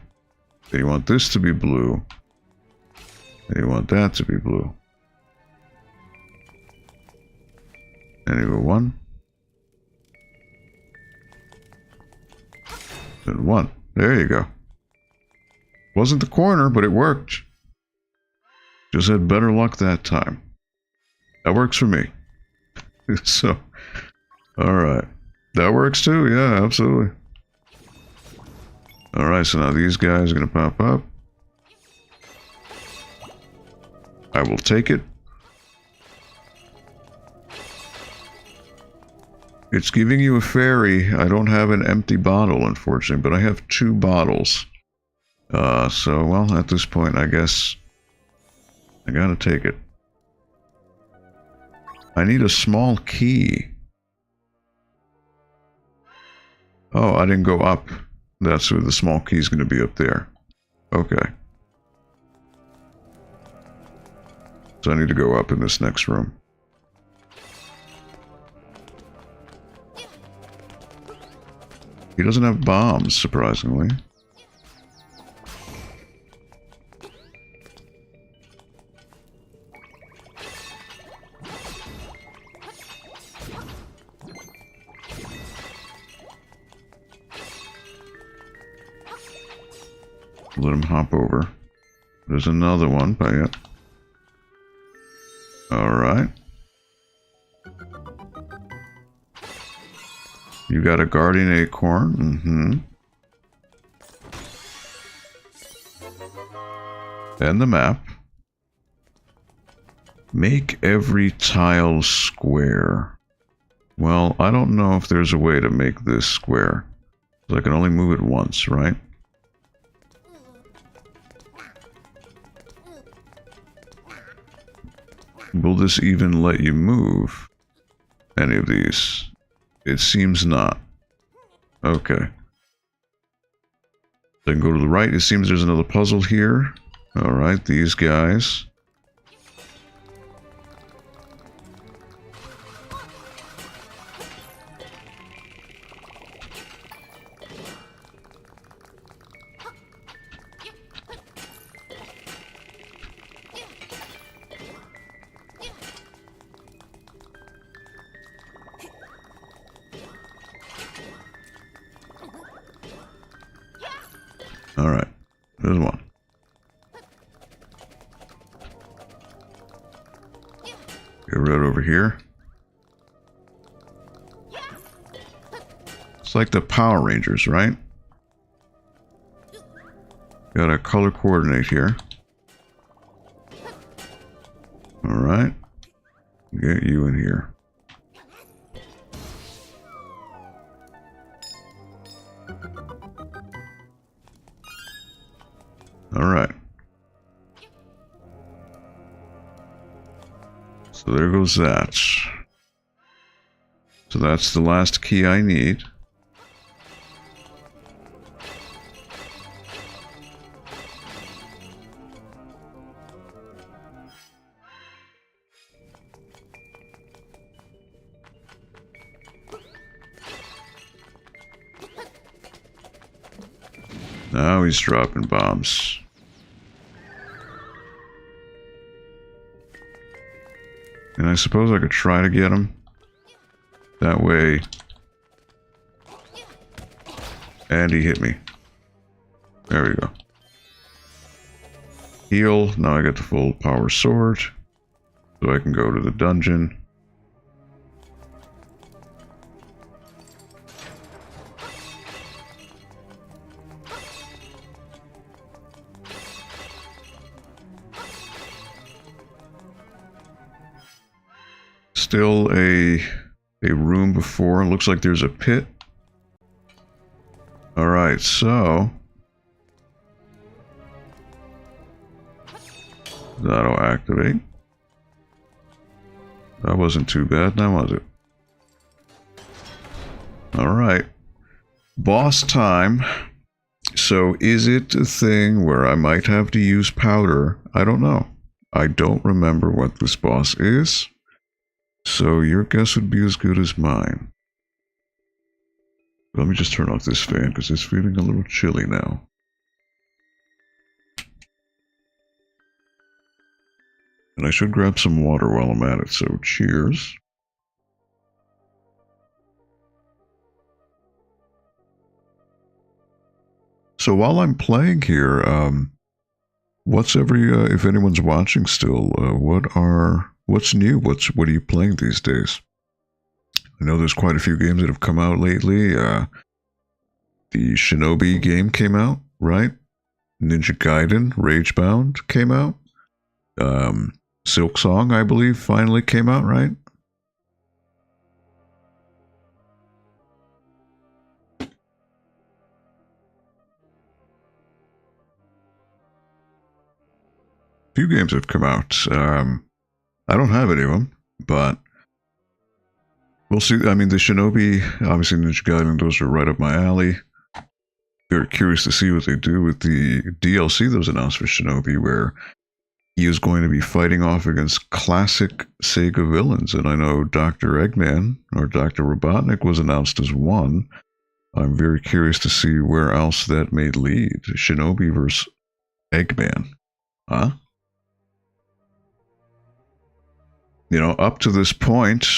Then you want this to be blue. And you want that to be blue. And you go 1. Then 1. There you go. Wasn't the corner, but it worked. Just had better luck that time. That works for me. So, alright. That works too, yeah, absolutely. Alright, so now these guys are going to pop up. I will take it. It's giving you a fairy. I don't have an empty bottle, unfortunately, but I have 2 bottles. So, well, at this point, I guess I gotta take it. I need a small key. Oh, I didn't go up. That's where the small key is going to be, up there. Okay. So I need to go up in this next room. He doesn't have bombs, surprisingly. Let him hop over. There's another one, but yeah. Alright. You got a guardian acorn. And the map. Make every tile square. Well, I don't know if there's a way to make this square. I can only move it once, right? Will this even let you move any of these? It seems not. Okay. Then go to the right. It seems there's another puzzle here. Alright, these guys. Alright, there's one. Go right over here. It's like the Power Rangers, right? Got a color coordinate here. Alright. Get you in here. Alright. So there goes that. So that's the last key I need. Now he's dropping bombs. And I suppose I could try to get him. That way. And he hit me. There we go. Heal. Now I get the full power sword. So I can go to the dungeon. Still a room before. Looks like there's a pit. Alright, so that'll activate. That wasn't too bad now, was it? Alright. Boss time. So is it a thing where I might have to use powder? I don't know. I don't remember what this boss is. So your guess would be as good as mine. Let me just turn off this fan because it's feeling a little chilly now. And I should grab some water while I'm at it, so cheers. So while I'm playing here, if anyone's watching still, what's new? What are you playing these days? I know there's quite a few games that have come out lately. The Shinobi game came out, right? Ninja Gaiden, Ragebound came out. Silk Song, I believe, finally came out, right? Few games have come out. I don't have any of them, but we'll see. I mean, the Shinobi, obviously Ninja Gaiden, those are right up my alley. Very curious to see what they do with the DLC that was announced for Shinobi, where he is going to be fighting off against classic Sega villains. And I know Dr. Eggman, or Dr. Robotnik, was announced as one. I'm very curious to see where else that may lead. Shinobi versus Eggman. Huh? You know, up to this point,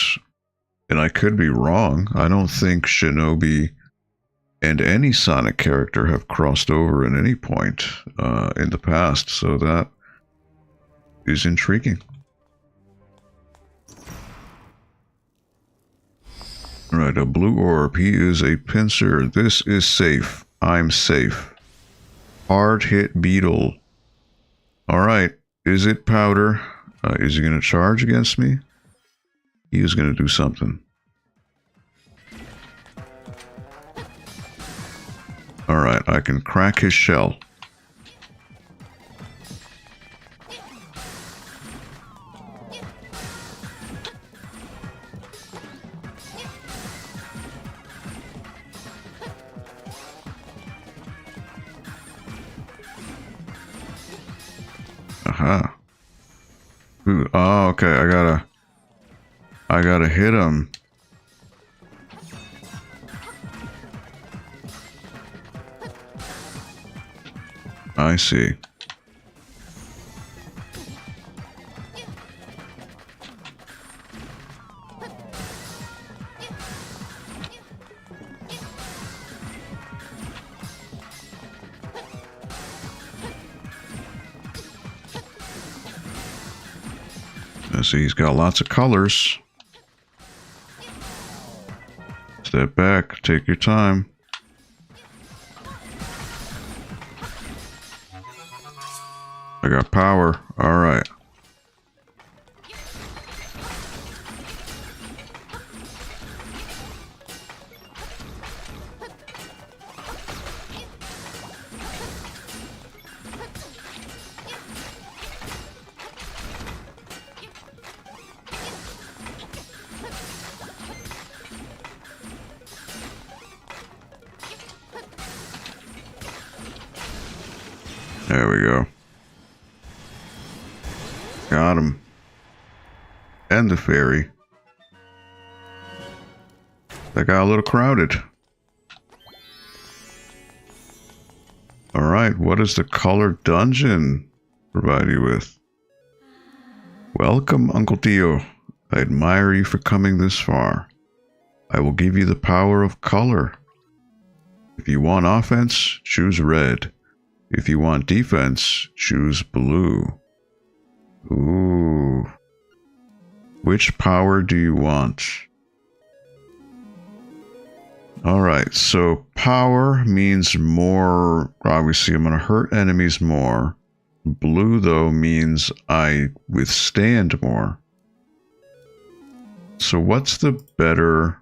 and I could be wrong, I don't think Shinobi and any Sonic character have crossed over at any point in the past, so that is intriguing. Alright, a blue orb. He is a pincer. This is safe. I'm safe. Hard hit beetle. Alright, is it powder? Is he going to charge against me? He is going to do something. Alright, I can crack his shell. Aha. Ooh, oh, okay, I gotta hit him. I see. I see he's got lots of colors. Step back, take your time. I got power. All right. There we go. Got him. And the fairy. That got a little crowded. Alright, what does the color dungeon provide you with? Welcome, Uncle Tio. I admire you for coming this far. I will give you the power of color. If you want offense, choose red. If you want defense, choose blue. Ooh. Which power do you want? Alright, so power means more. Obviously, I'm going to hurt enemies more. Blue, though, means I withstand more. So what's the better...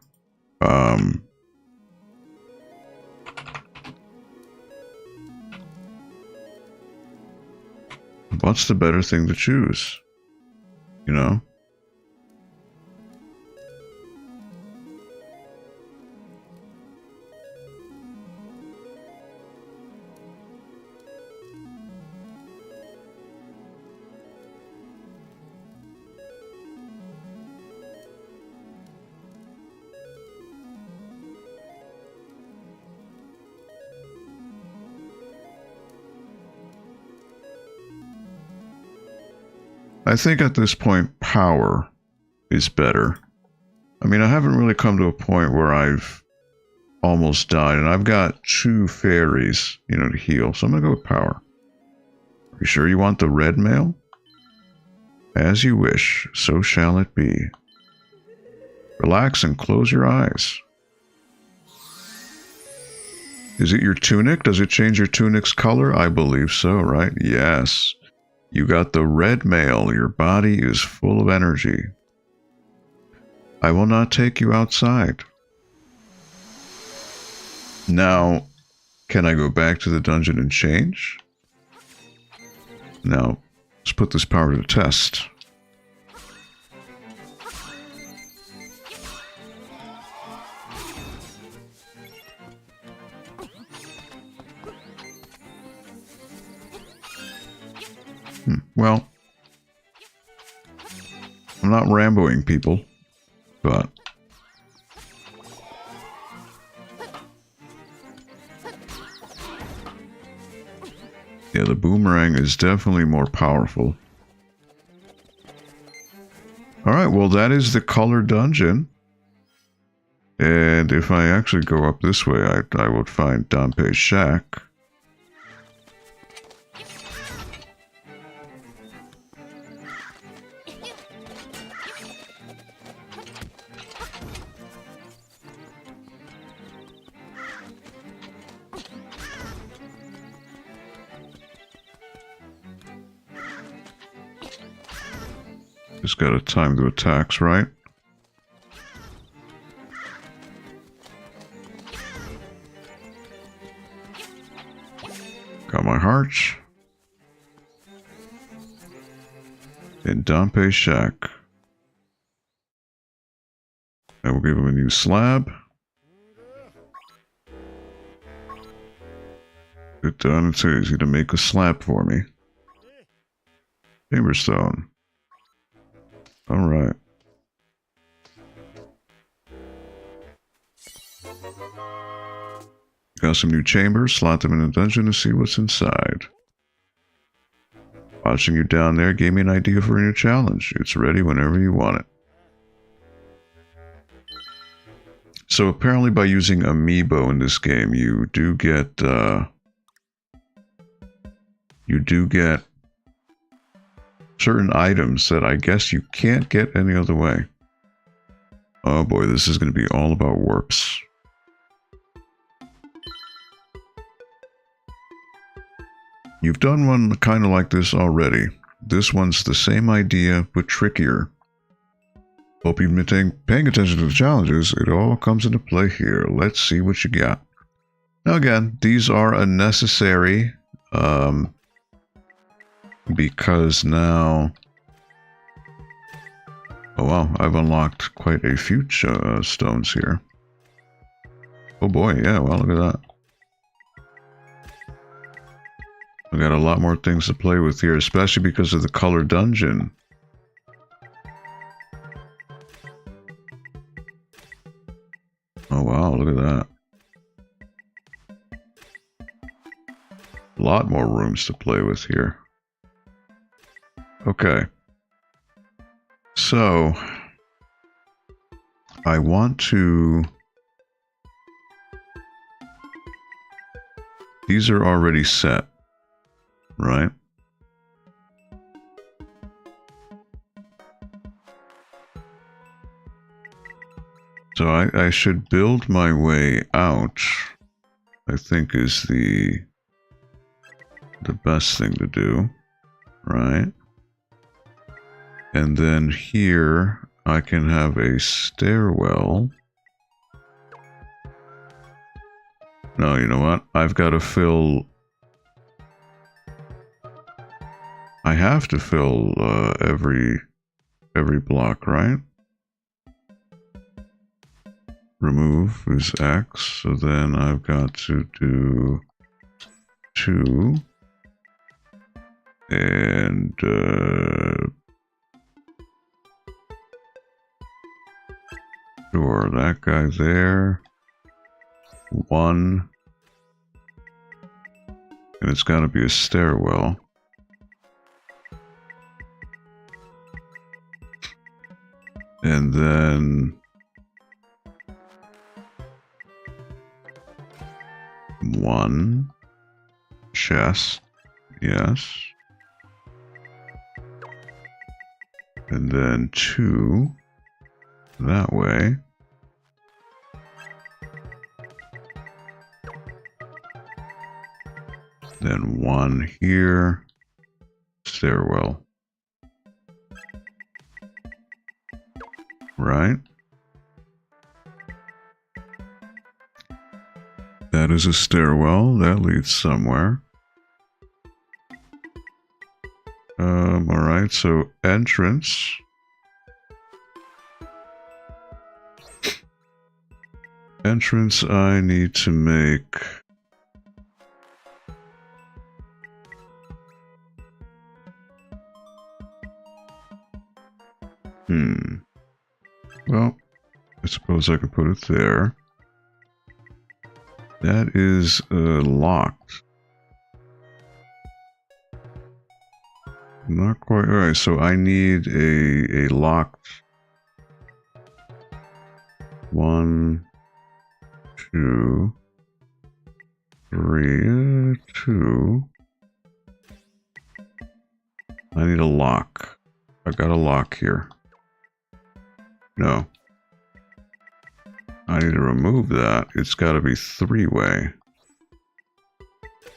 what's the better thing to choose? You know? I think at this point, power is better. I mean, I haven't really come to a point where I've almost died, and I've got 2 fairies, you know, to heal, so I'm going to go with power. Are you sure you want the red mail? As you wish, so shall it be. Relax and close your eyes. Is it your tunic? Does it change your tunic's color? I believe so, right? Yes. You got the red mail. Your body is full of energy. I will not take you outside. Now, can I go back to the dungeon and change? Now, let's put this power to the test. Well, I'm not Ramboing people, but... yeah, the boomerang is definitely more powerful. Alright, well that is the color dungeon. And if I actually go up this way, I would find Dampé's shack. Just gotta time the attacks, right? Got my hearts. And Dampé's shack. I will give him a new slab. Good done. It's easy to make a slab for me. Chamberstone. Alright. Got some new chambers. Slot them in the dungeon to see what's inside. Watching you down there gave me an idea for a new challenge. It's ready whenever you want it. So apparently by using Amiibo in this game, you do get certain items that I guess you can't get any other way. Oh boy, this is going to be all about warps. You've done one kind of like this already. This one's the same idea, but trickier. Hope you've been paying attention to the challenges. It all comes into play here. Let's see what you got. Now again, these are unnecessary. Because now... oh wow, I've unlocked quite a few stones here. Oh boy, yeah, well, look at that. I got a lot more things to play with here, especially because of the color dungeon. Oh wow, look at that. A lot more rooms to play with here. Okay. So, I want to... These are already set, right? So I should build my way out, I think is the best thing to do, right? And then here I can have a stairwell. No, you know what? I've got to fill... I have to fill every block, right? Remove is X, so then I've got to do 2 and sure, that guy there, 1, and it's got to be a stairwell. And then 1 chest, yes. And then 2 that way. Then 1 here, stairwell. Right? That is a stairwell. That leads somewhere. Alright, so entrance. Entrance I need to make... Well, I suppose I could put it there. That is locked. Not quite right. So I need a locked 1, 2, 3, 2. I need a lock. I got a lock here. No. I need to remove that. It's got to be 3-way.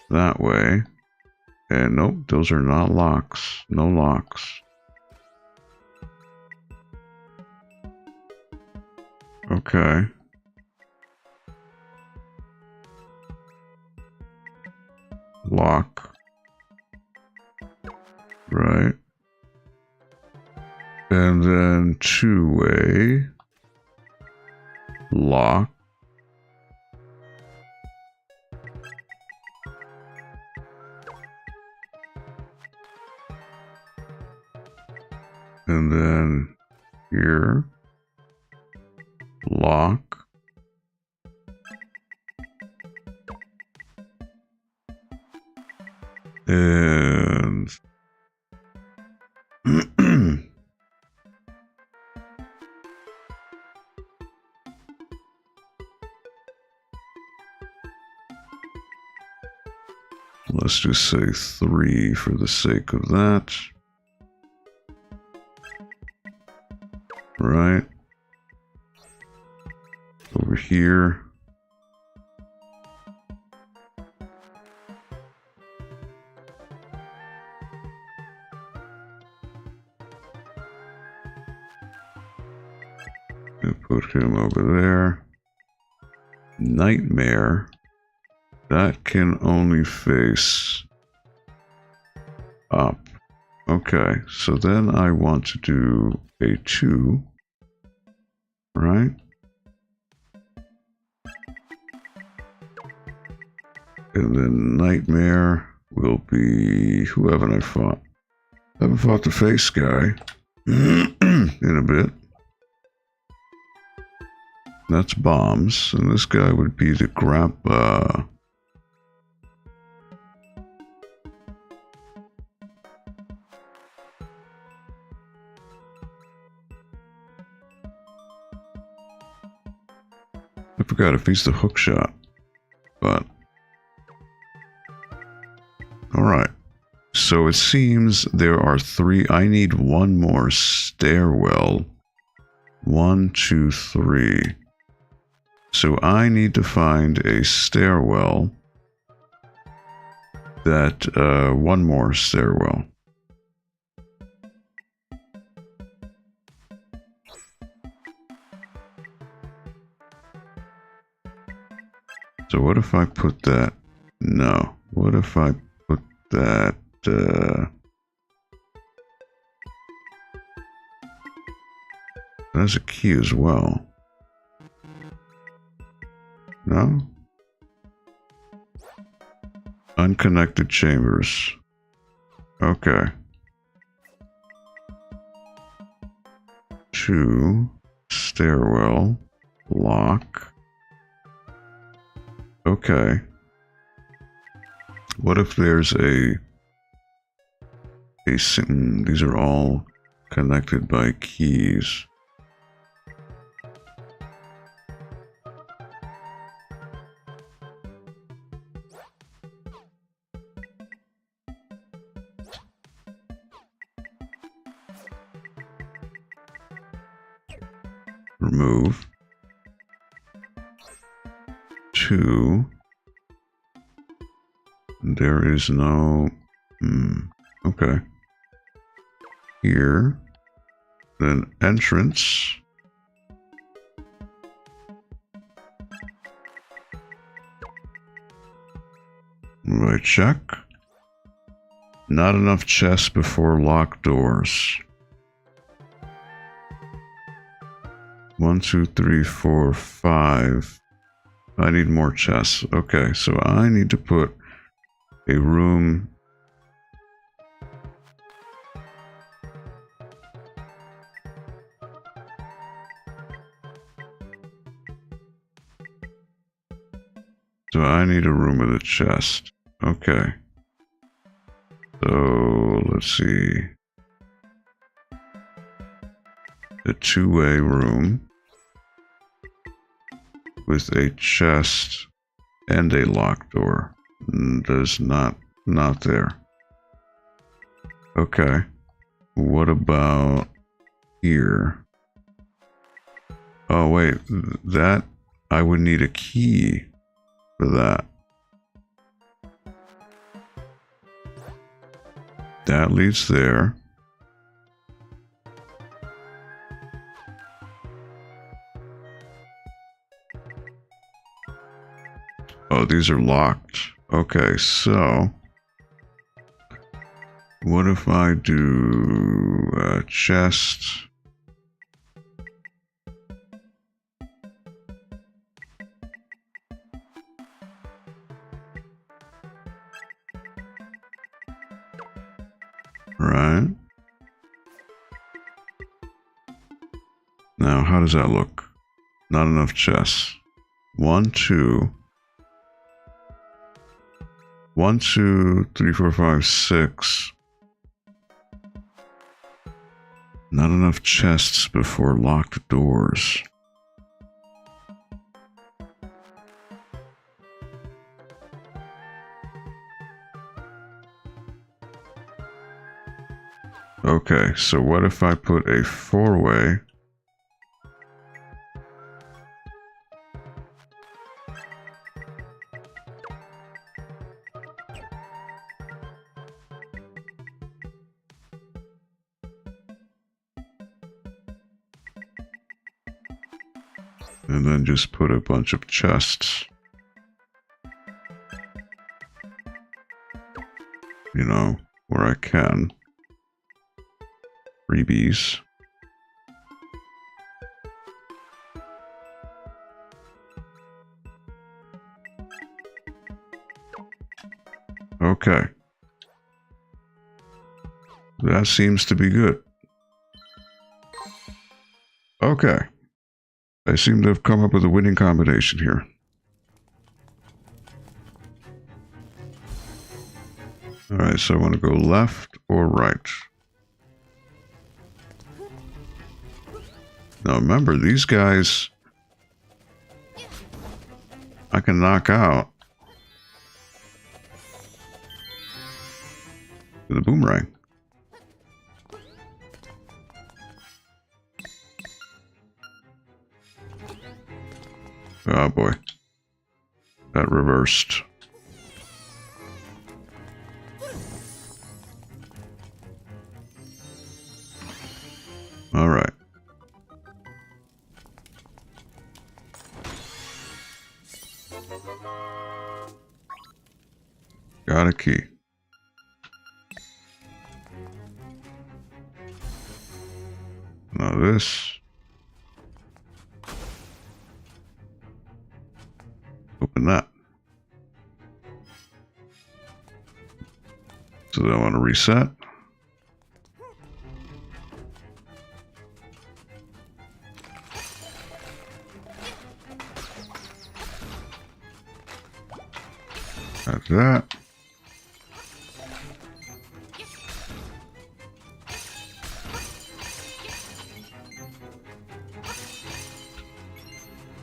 That way. And nope, those are not locks. No locks. Okay. Lock. Right. And then 2-way. Lock. And then here. Lock. And let's just say 3 for the sake of that. Right. Over here. And put him over there. Nightmare. That can only face up. Okay, so then I want to do a 2, right? And then Nightmare will be... Who haven't I fought? I haven't fought the face guy in a bit. That's bombs. And this guy would be the grappa. I forgot if he's the hook shot. But... Alright. So it seems there are 3. I need one more stairwell. 1, 2, 3. So I need to find a stairwell that, one more stairwell. So what if I put that? No. What if I put that, There's a key as well. No? Unconnected chambers. Okay. 2. Stairwell. Lock. Okay. What if there's these are all connected by keys. Remove. 2. There is no... okay. Here. Then entrance. Right, check. Not enough chests before locked doors. 1, 2, 3, 4, 5. I need more chests. Okay, so I need to put a room. So I need a room with a chest. Okay. So let's see. A 2-way room with a chest and a locked door. There's not there. Okay. What about here? Oh wait, that I would need a key for that. That leads there. Oh, these are locked. Okay, so what if I do a chest? Right. Now, how does that look? Not enough chests. 1, 2. 1, 2, 3, 4, 5, 6. Not enough chests before locked doors. Okay, so what if I put a 4-way? And then just put a bunch of chests. You know, where I can. Freebies. Okay, That seems to be good. Okay. I seem to have come up with a winning combination here. Alright, so I want to go left or right. Now remember, these guys I can knock out with a boomerang. Oh boy. That reversed. All right. Got a key. Now this. Open that. So then I want to reset. Like that.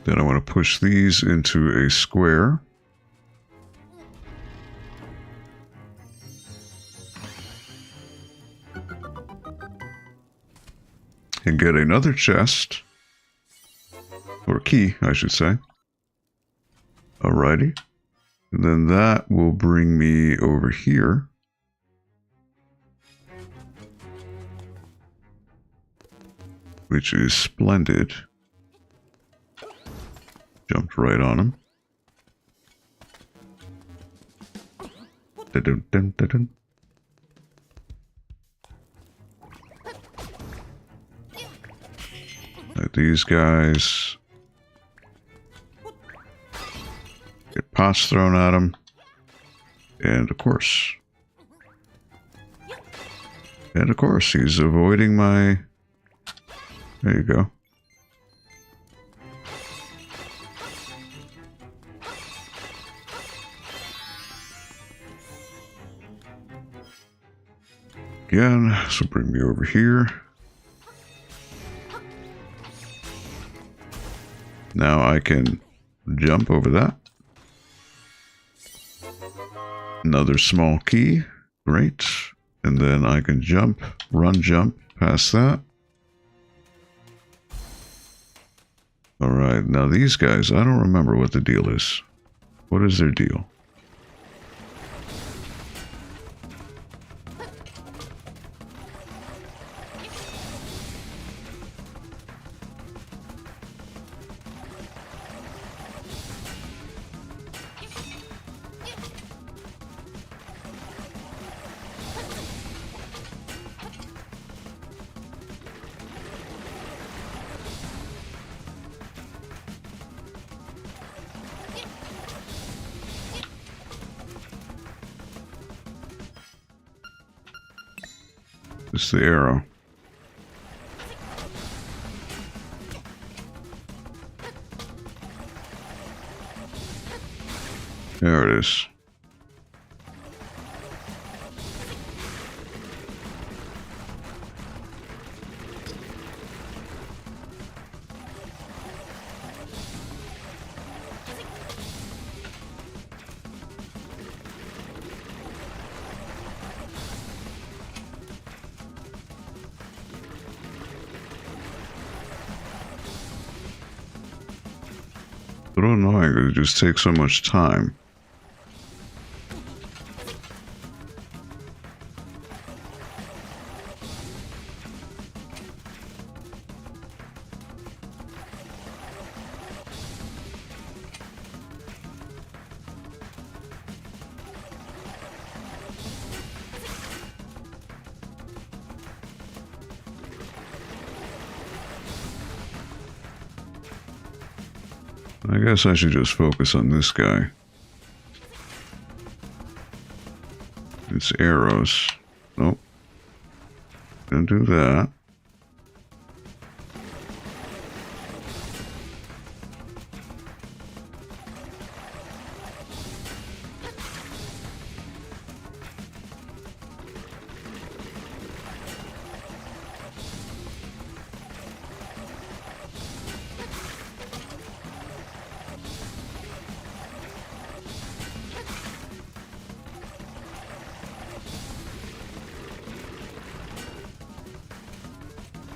Then I want to push these into a square. And get another chest. Or key, I should say. Alrighty. And then that will bring me over here. Which is splendid. Jumped right on him. Dun, dun, dun, dun. Like these guys. Get pots thrown at him. And of course. And of course, he's avoiding my... There you go. Again, so bring me over here. Now I can jump over that. Another small key. Great. And then I can jump, run, jump past that. Alright, now these guys, I don't remember what the deal is. What is their deal? It's the arrow. There it is. A little annoying because it just takes so much time. I guess I should just focus on this guy. It's arrows. Nope. Didn't do that.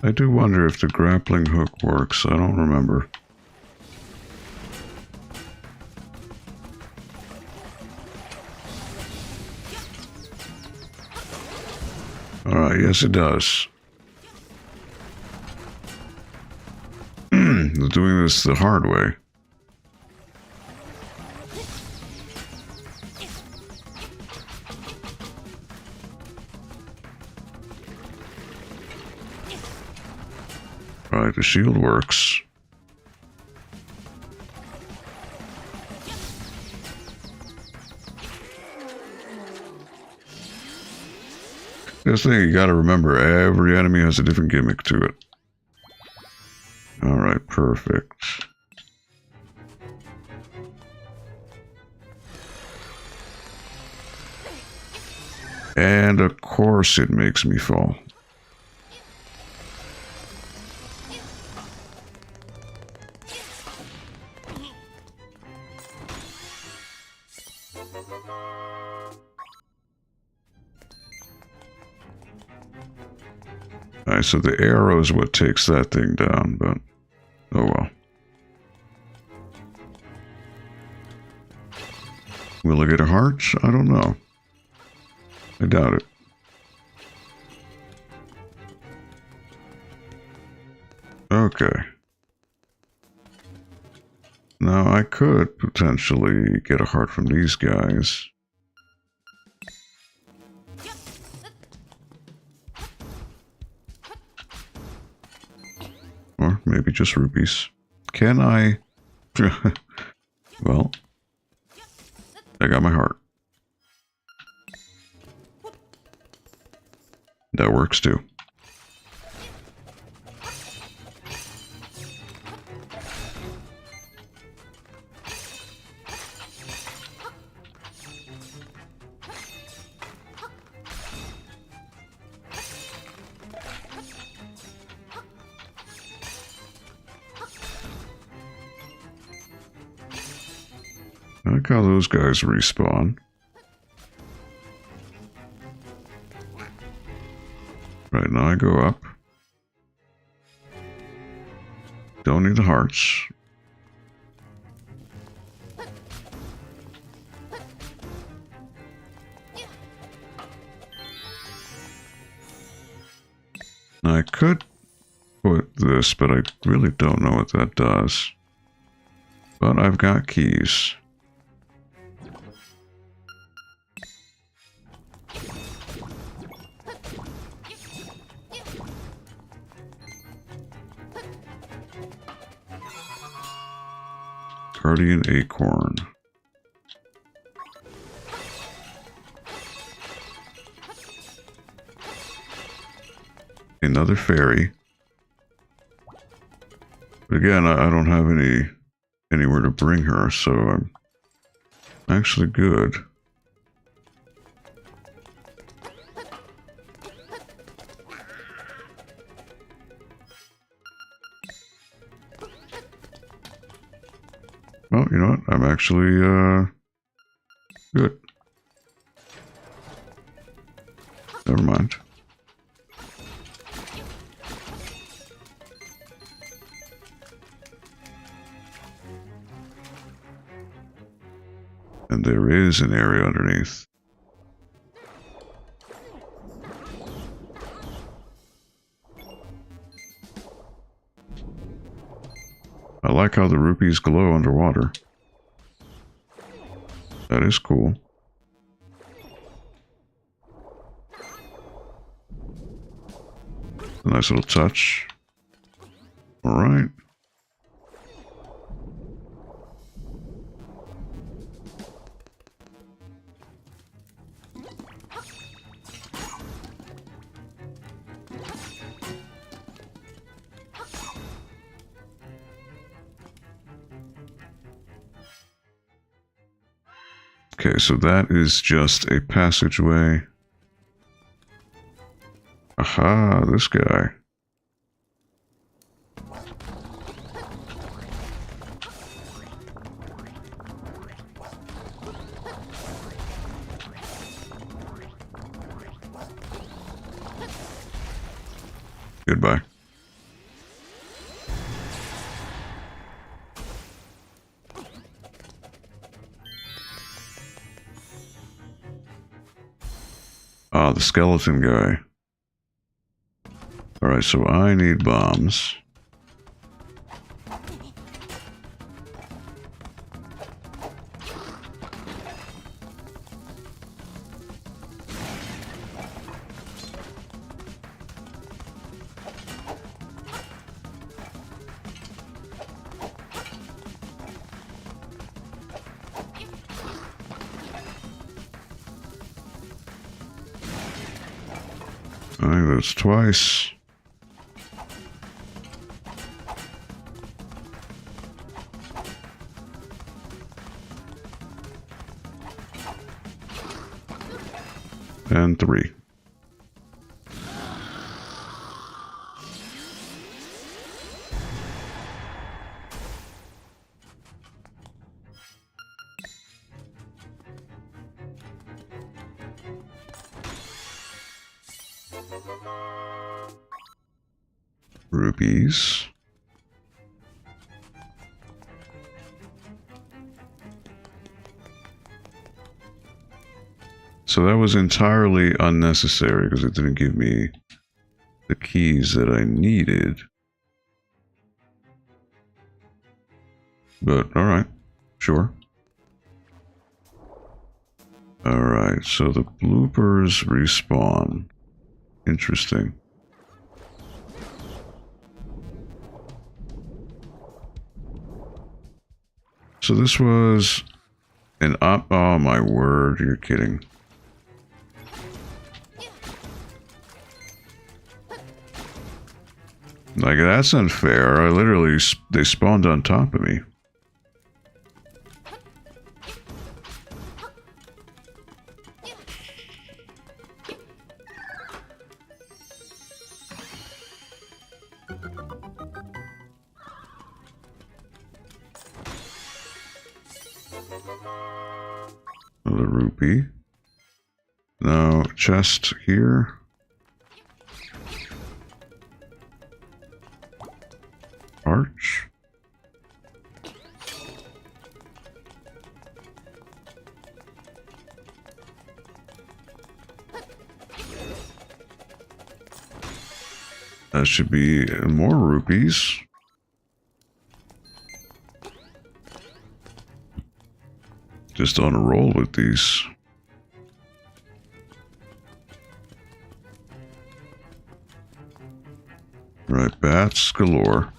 I do wonder if the grappling hook works. I don't remember. Alright, yes it does. Doing this the hard way. Alright, the shield works. This thing, you gotta remember, every enemy has a different gimmick to it. Alright, perfect. And of course it makes me fall. Alright, so the arrow is what takes that thing down, but oh well. Will I get a heart? I don't know. I doubt it. Okay. Now I could potentially get a heart from these guys. Or maybe just rupees. Can I? Well, I got my heart. That works too. I like how those guys respawn. Right, now I go up. Don't need the hearts. Now I could put this, but I really don't know what that does. But I've got keys. Guardian Acorn. Another fairy. But again, I don't have anywhere to bring her, so I'm actually good. Well, you know what? I'm actually, good. Never mind. And there is an area underneath. I like how the rupees glow underwater. That is cool. A nice little touch. Alright. Okay, so that is just a passageway. Aha, this guy. Goodbye. Ah, the skeleton guy. Alright, so I need bombs. I think that's twice. And 3. Rupees. So that was entirely unnecessary because it didn't give me the keys that I needed. But alright, sure. Alright, so the bloopers respawn. Interesting. So this was an oh my word, you're kidding. Like, that's unfair. I literally, they spawned on top of me. Another rupee. Now, chest here. Arch. That should be more rupees. Just on a roll with these. Right, bats galore.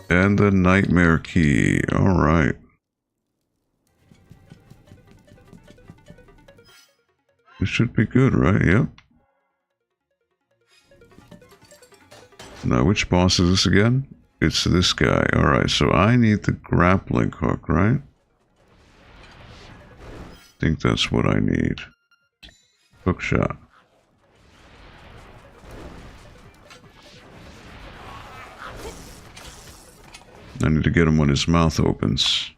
And the nightmare key. All right. This should be good, right? Yep. Now, which boss is this again? It's this guy. All right, so I need the grappling hook, right? I think that's what I need. Hook shot. I need to get him when his mouth opens.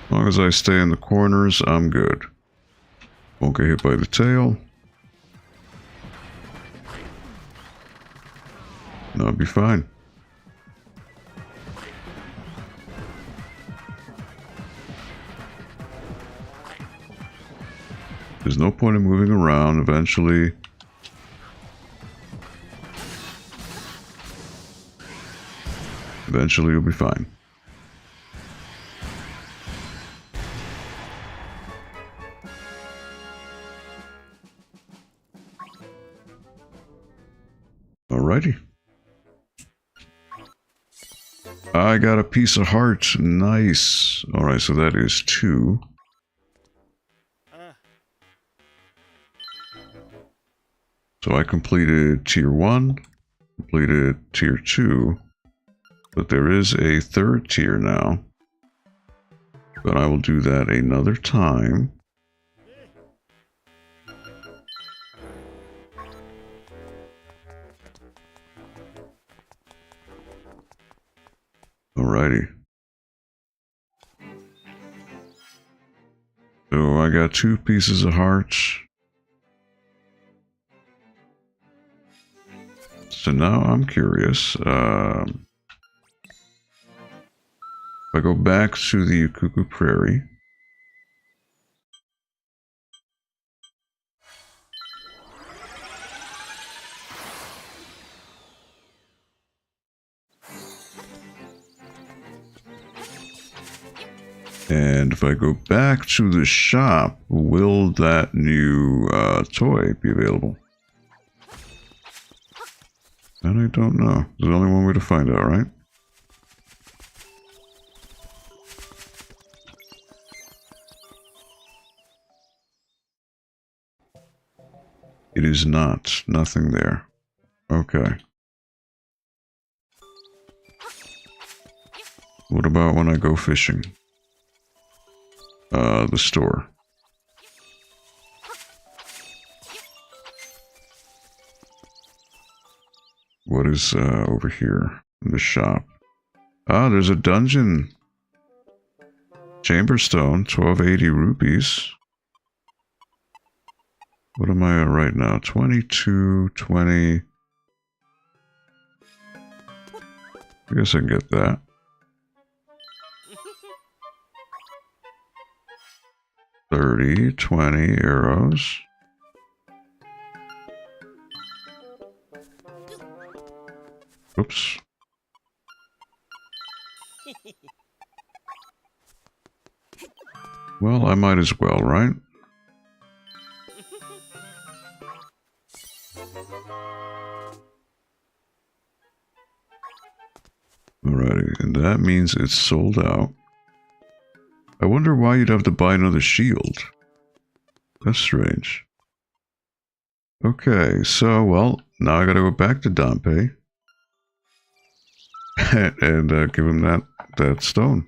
As long as I stay in the corners, I'm good. Won't get hit by the tail. No, I'll be fine. There's no point in moving around. Eventually you'll be fine. Alrighty. I got a piece of heart. Nice. Alright, so that is 2. So I completed tier 1, completed tier 2, but there is a 3rd tier now. But I will do that another time. Alrighty. So I got 2 pieces of hearts. So now I'm curious. If I go back to the Cuckoo Prairie. And if I go back to the shop, will that new toy be available? And I don't know. There's only one way to find out, right? It is not. Nothing there. Okay. What about when I go fishing? The store. What is over here in the shop? Ah, there's a dungeon. Chamberstone, 1280 rupees. What am I at right now? 22, 20. I guess I can get that. $30, 20 arrows. Oops. Well, I might as well, right? Alrighty, and that means it's sold out. I wonder why you'd have to buy another shield. That's strange. Okay, so, well, now I gotta go back to Dompe. and give him that stone.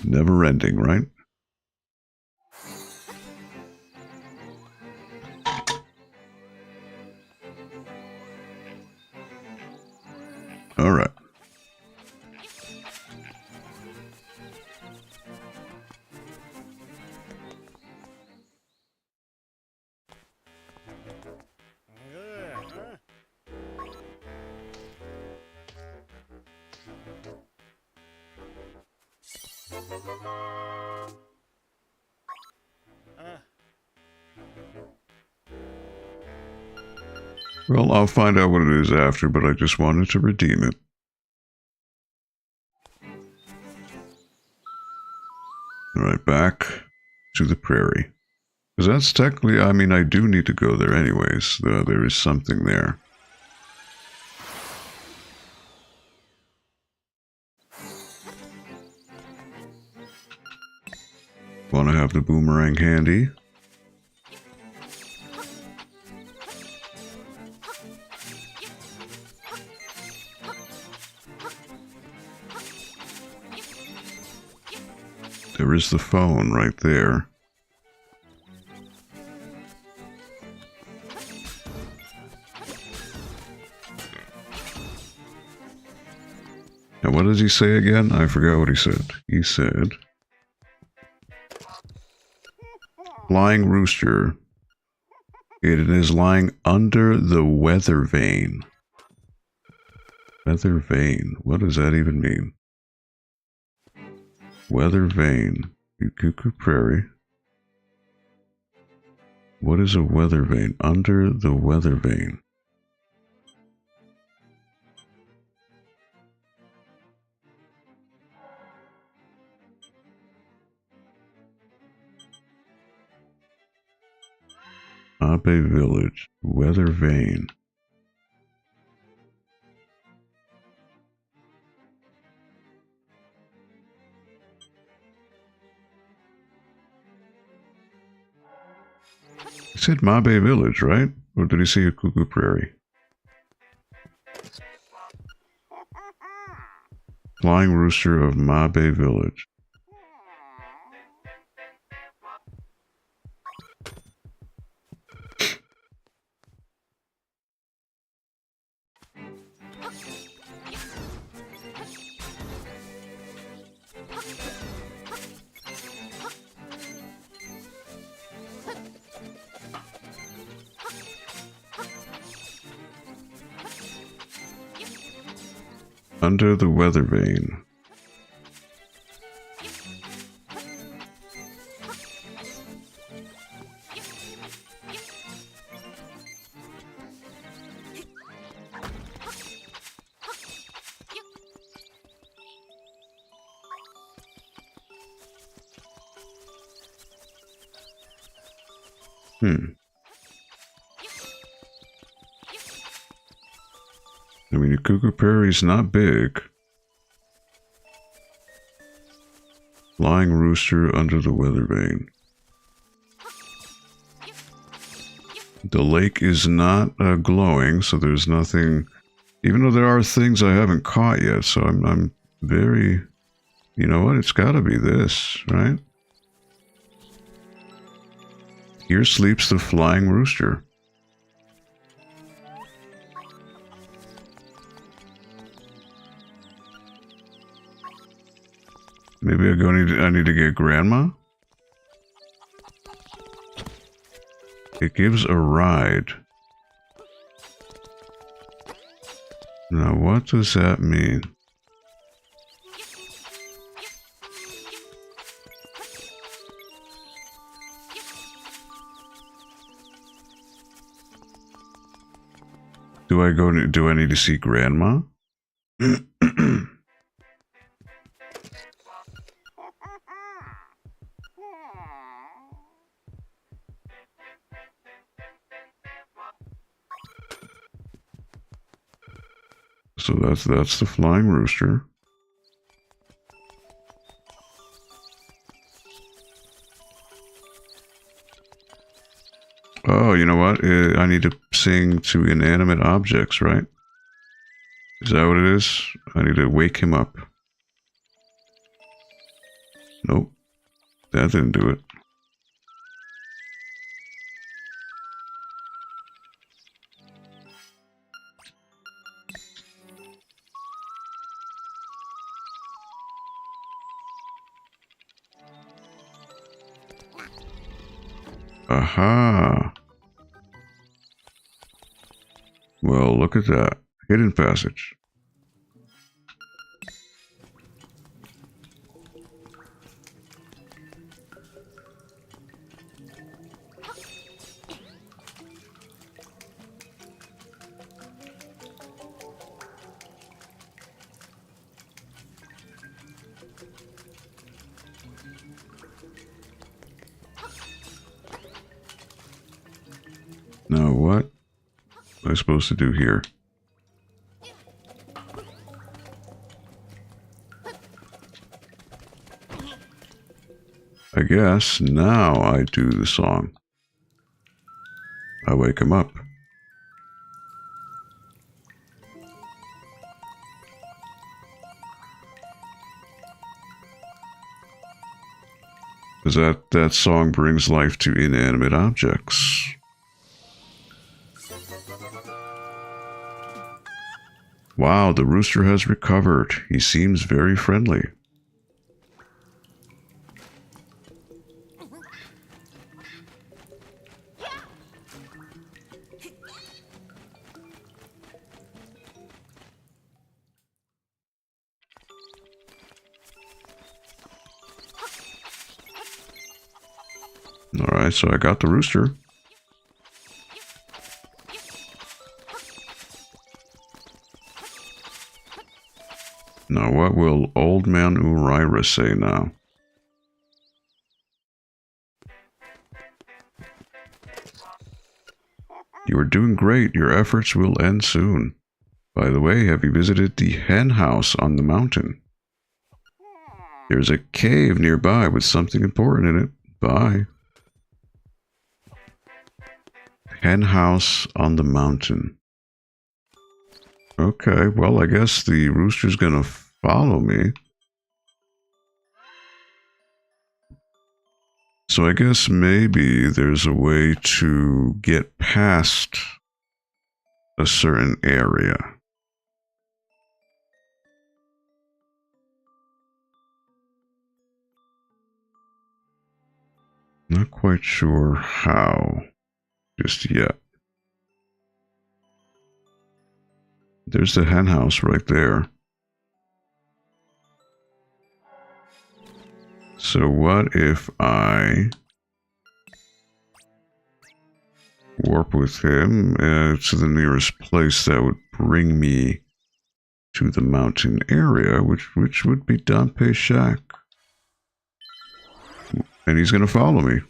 Never ending, right? All right. Well, I'll find out what it is after, but I just wanted to redeem it. Alright, back to the prairie. Because that's technically, I mean, I do need to go there anyways. There is something there. Want to have the boomerang handy. There is the phone right there. Now, what does he say again? I forgot what he said. He said, flying rooster. It is lying under the weather vane. Weather vane. What does that even mean? Weather vane. Cuckoo Prairie. What is a weather vane? Under the weather vane. Mabe Village. Weather Vane. He said Mabe Village, right? Or did he say a Cuckoo Prairie? Flying Rooster of Mabe Village. Under the Weather Vane. I mean, the Cuckoo Prairie's not big. Flying Rooster under the Weather Vane. The lake is not glowing, so there's nothing... Even though there are things I haven't caught yet, so I'm very... You know what? It's gotta be this, right? Here sleeps the Flying Rooster. Maybe I need to get Grandma? It gives a ride. Now what does that mean? Do I need to see Grandma? So that's the Flying Rooster. Oh, you know what? I need to sing to inanimate objects, right? Is that what it is? I need to wake him up. Nope. That didn't do it. Aha! Well, look at that. Hidden passage. Now what am I supposed to do here? I guess now I do the song. I wake him up. Because that song brings life to inanimate objects. Wow, the rooster has recovered. He seems very friendly. Alright, so I got the rooster. Now, what will Old Man Uraira say now? You are doing great. Your efforts will end soon. By the way, have you visited the hen house on the mountain? There's a cave nearby with something important in it. Bye. Hen house on the mountain. Okay, well, I guess the rooster's gonna follow me. So I guess maybe there's a way to get past a certain area. Not quite sure how just yet. There's the hen house right there. So what if I warp with him to the nearest place that would bring me to the mountain area, which would be Danpe's shack. And he's going to follow me.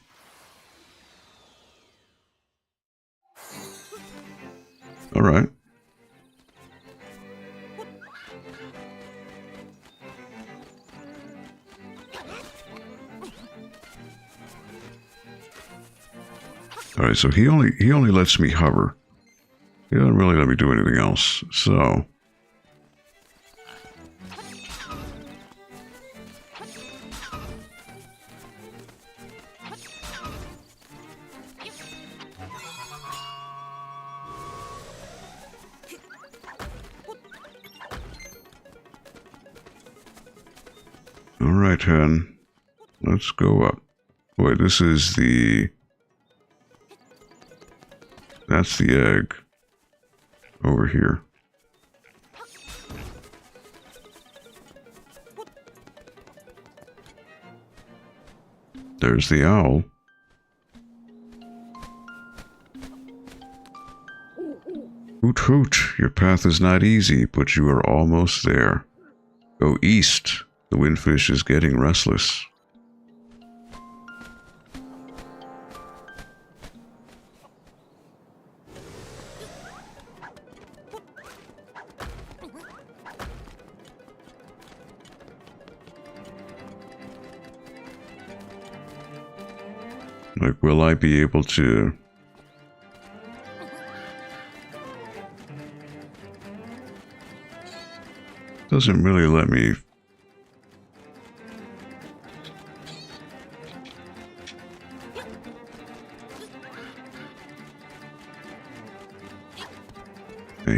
All right. All right, so he only lets me hover. He doesn't really let me do anything else. So all right, hen. Let's go up. Boy, this is the... That's the egg over here. There's the owl. Hoot hoot, your path is not easy, but you are almost there. Go east, the windfish is getting restless. Like, will I be able to... Doesn't really let me...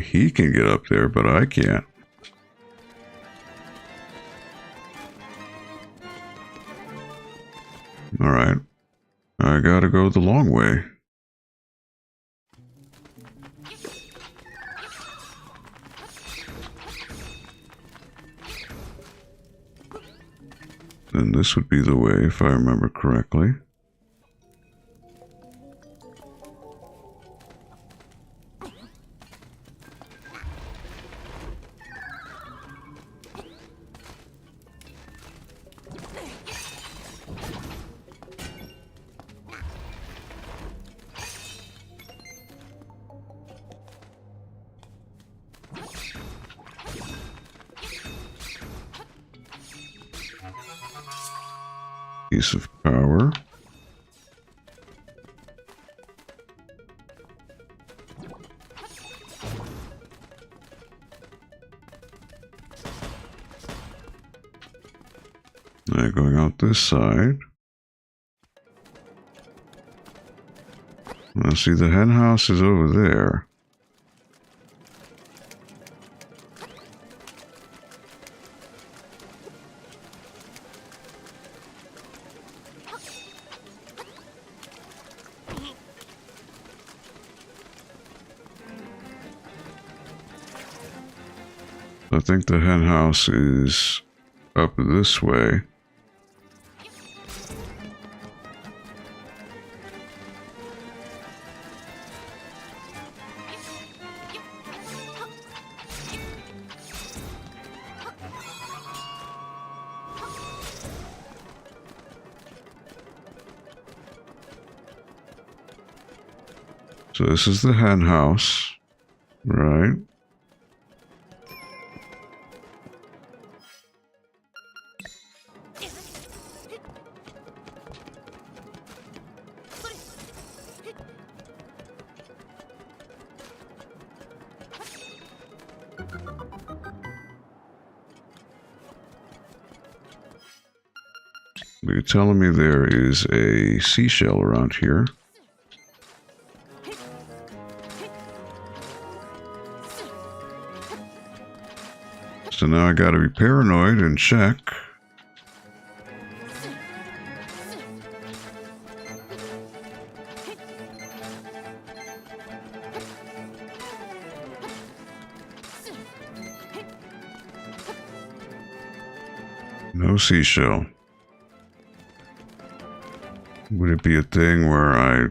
He can get up there, but I can't. Alright. I gotta go the long way. Then this would be the way, if I remember correctly. Piece of power. Now going out this side. Now see, the hen house is over there. I think the hen house is up this way. So this is the hen house, right? You're telling me there is a seashell around here. So now I gotta be paranoid and check. No seashell. Would it be a thing where I...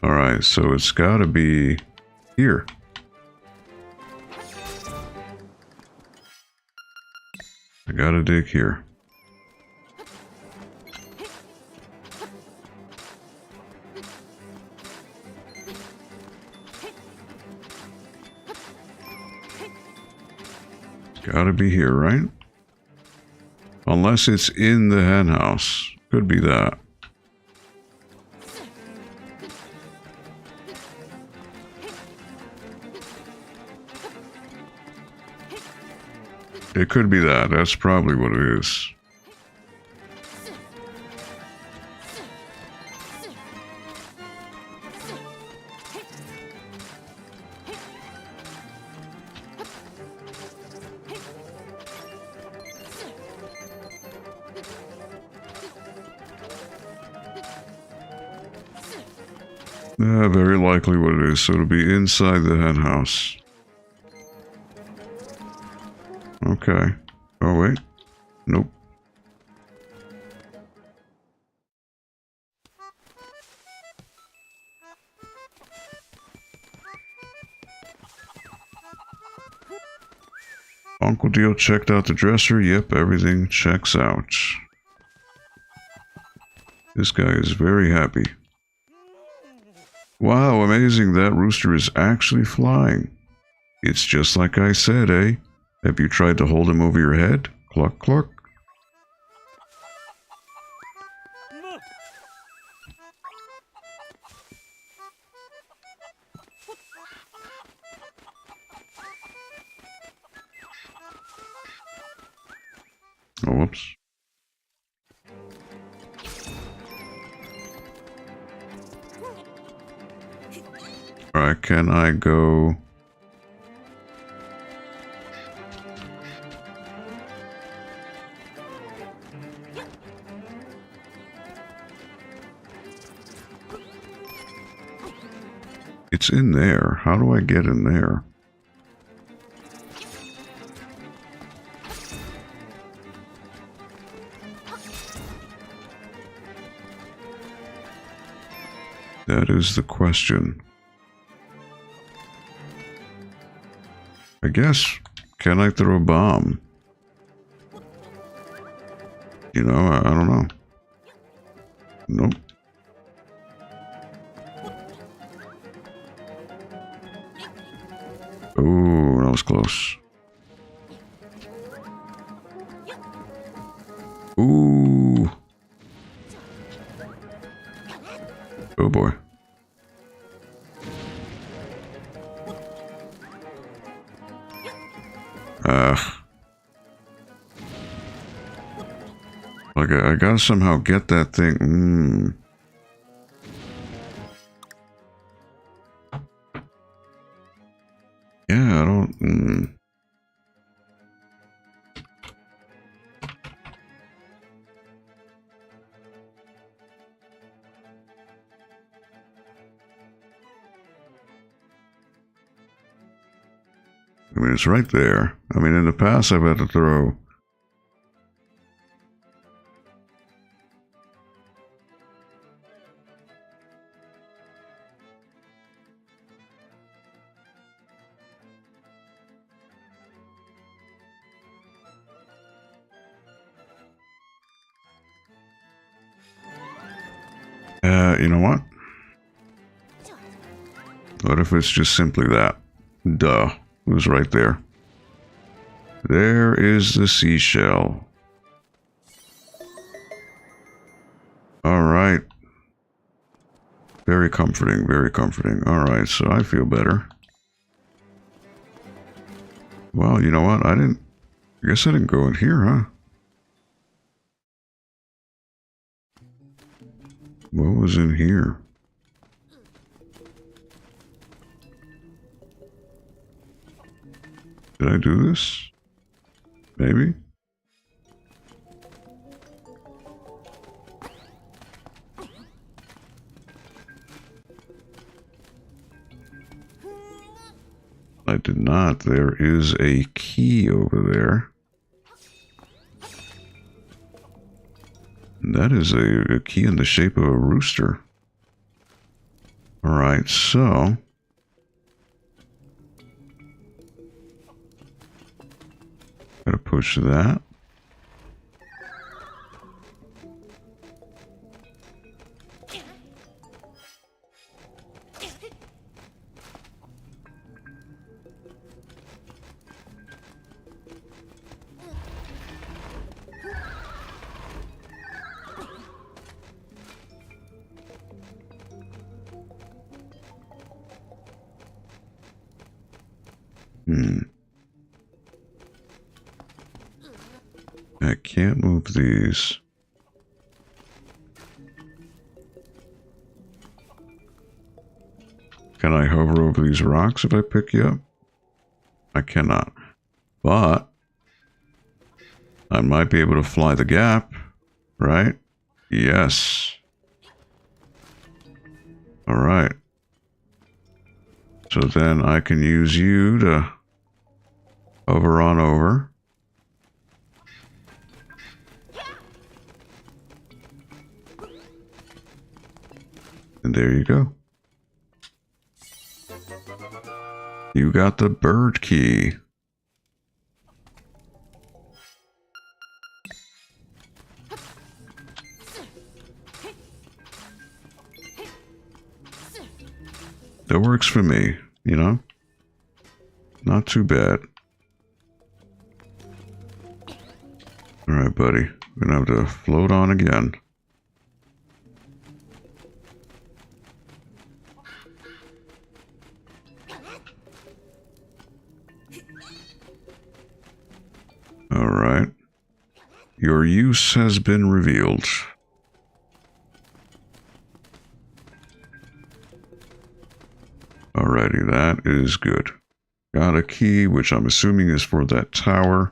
Alright, so it's gotta be here. I gotta dig here. Gotta be here, right? Unless it's in the hen house. Could be that. It could be that. That's probably what it is. Very likely what it is. So it'll be inside the hen house. Okay. Oh, wait. Nope. Uncle Dio checked out the dresser. Yep, everything checks out. This guy is very happy. Wow, amazing. That rooster is actually flying. It's just like I said, eh? Have you tried to hold him over your head? Cluck, cluck. Oh, whoops. Alright, can I go... It's in there. How do I get in there? That is the question. I guess, can I throw a bomb? You know, I don't know. Nope. Oh, that was close. Ooh. Oh boy. Like I gotta somehow get that thing. Yeah, I don't. I mean, it's right there. I mean, in the past, I've had to throw You know what? What if it's just simply that? Duh. It was right there. There is the seashell. Alright. Very comforting, very comforting. Alright, so I feel better. Well, you know what? I guess I didn't go in here, huh? What was in here? Did I do this? Maybe? I did not. There is a key over there. And that is a key in the shape of a rooster. Alright, so... gotta push that. I can't move these. Can I hover over these rocks if I pick you up? I cannot. But I might be able to fly the gap, right? Yes. Alright. So then I can use you to hover on over. And there you go. You got the bird key. That works for me, you know? Not too bad. Alright, buddy. We're gonna have to float on again. Alright. Your use has been revealed. Alrighty, that is good. Got a key, which I'm assuming is for that tower.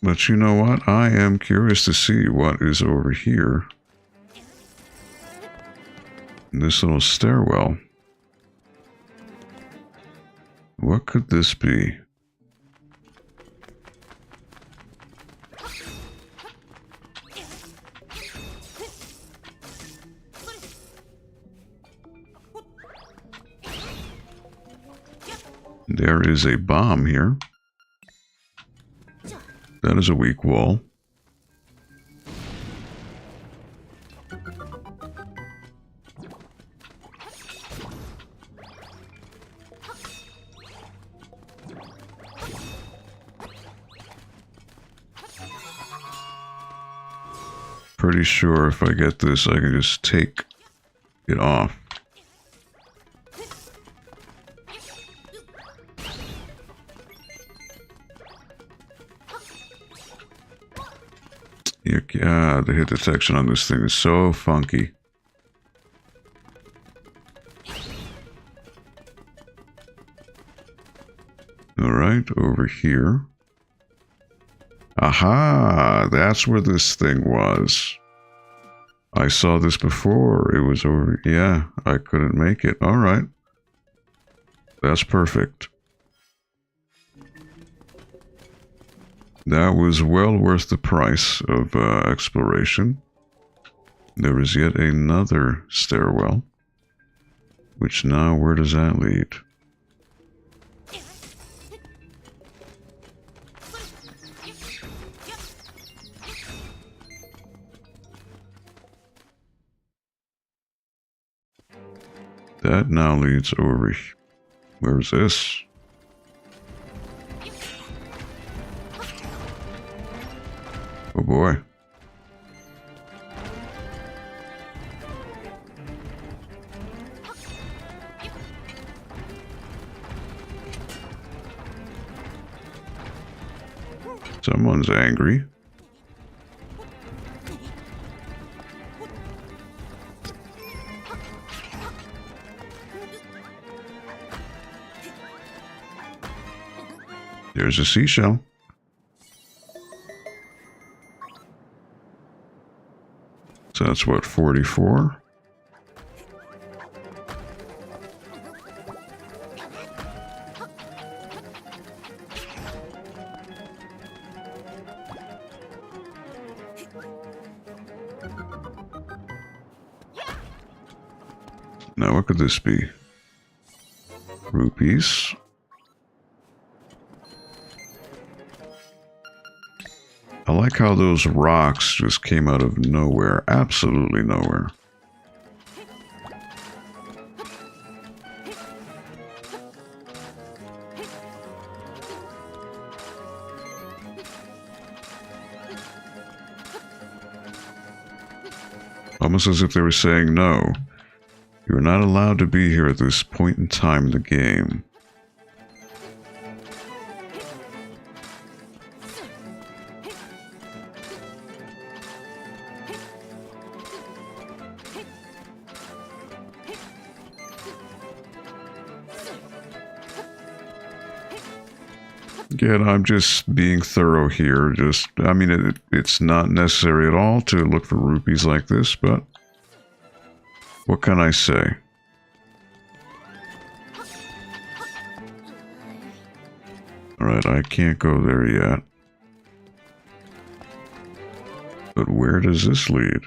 But you know what? I am curious to see what is over here. This little stairwell. What could this be? There is a bomb here. That is a weak wall. Pretty sure if I get this, I can just take it off. Yeah, the hit detection on this thing is so funky. Alright, over here. Aha! That's where this thing was. I saw this before. It was over... yeah, I couldn't make it. Alright. That's perfect. That was well worth the price of exploration. There is yet another stairwell. Which now, where does that lead? That now leads over. Where's this? Oh boy. Someone's angry. There's a seashell. So that's what, 44? Now what could this be? Rupees. I like how those rocks just came out of nowhere. Absolutely nowhere. Almost as if they were saying, no, you're not allowed to be here at this point in time in the game. Again, I'm just being thorough here. I mean, it's not necessary at all to look for rupees like this, but what can I say? Alright, I can't go there yet. But where does this lead?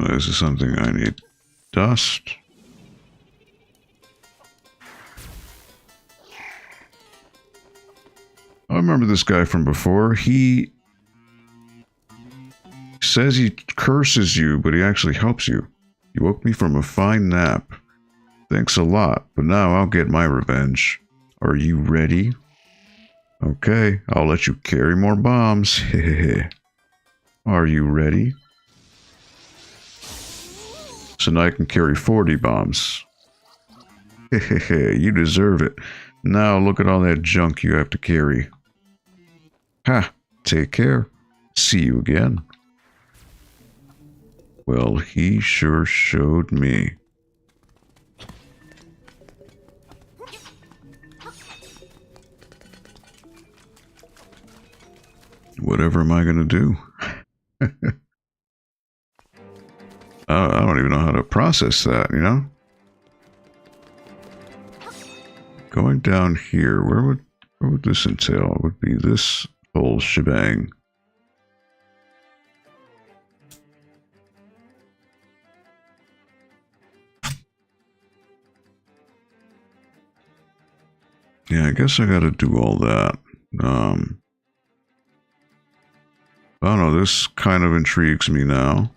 This is something I need. Dust. I remember this guy from before. He says he curses you, but he actually helps you. You woke me from a fine nap. Thanks a lot, but now I'll get my revenge. Are you ready? Okay, I'll let you carry more bombs. Are you ready? So now I can carry 40 bombs. You deserve it. Now look at all that junk you have to carry. Ha! Take care. See you again. Well, he sure showed me. Whatever am I gonna do? I don't even know how to process that, you know? Going down here, where would this entail? It would be this whole shebang. Yeah, I guess I gotta do all that. I don't know, this kind of intrigues me now.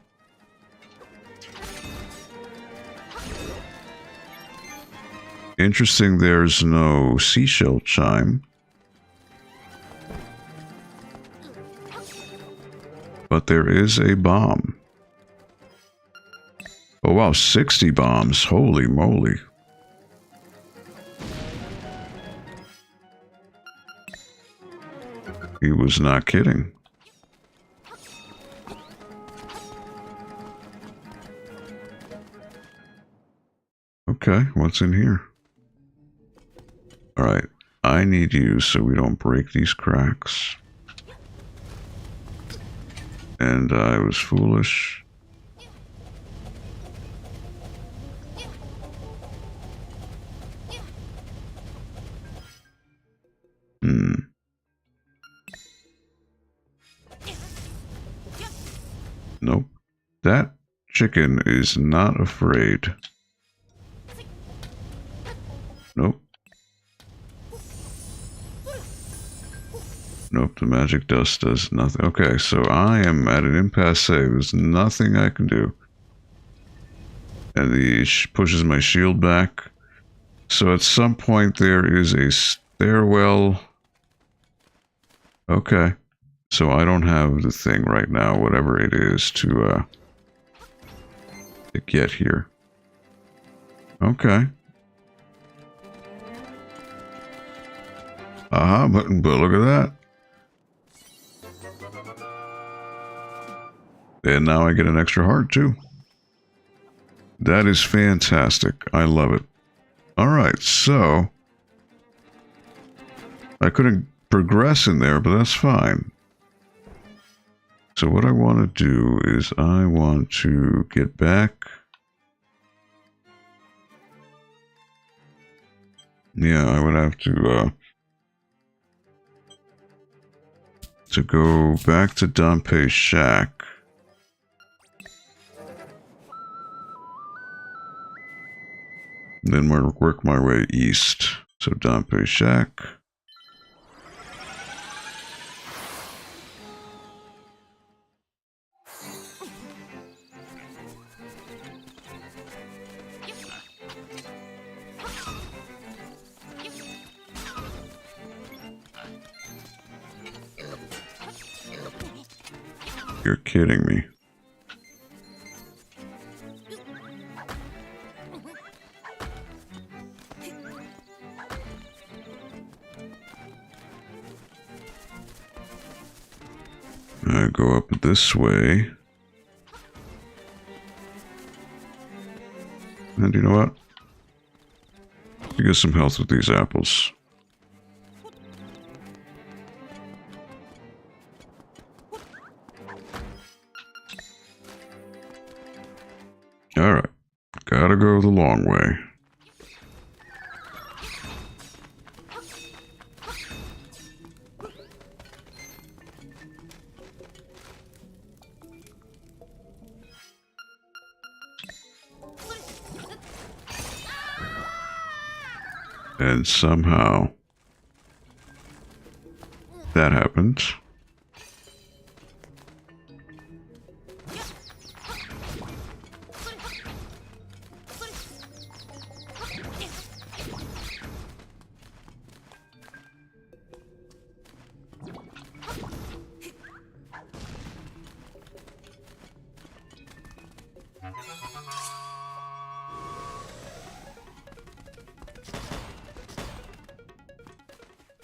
Interesting, there's no seashell chime. But there is a bomb. Oh wow, 60 bombs. Holy moly. He was not kidding. Okay, what's in here? Alright, I need you so we don't break these cracks. And I was foolish. Nope. That chicken is not afraid. Nope. Nope, the magic dust does nothing. Okay, so I am at an impasse. There's nothing I can do. And he pushes my shield back. So at some point there is a stairwell. Okay. So I don't have the thing right now, whatever it is, to get here. Okay. But look at that. And now I get an extra heart too. That is fantastic. I love it. Alright, so I couldn't progress in there, but that's fine. So what I want to do is I want to get back. Yeah, I would have to go back to Dampé's shack. And then work my way east. So Dampé's shack. You're kidding me. I go up this way. And you know what? You get some health with these apples. Alright. Gotta go the long way. And somehow that happened.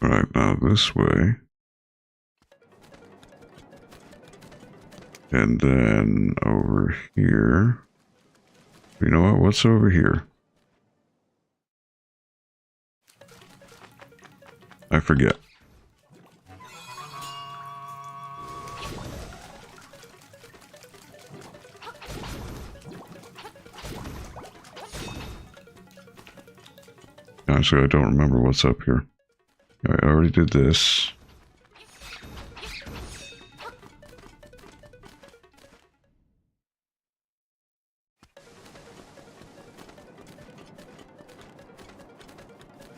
Right, now this way. And then over here. You know what? What's over here? I forget. Actually, I don't remember what's up here. I already did this.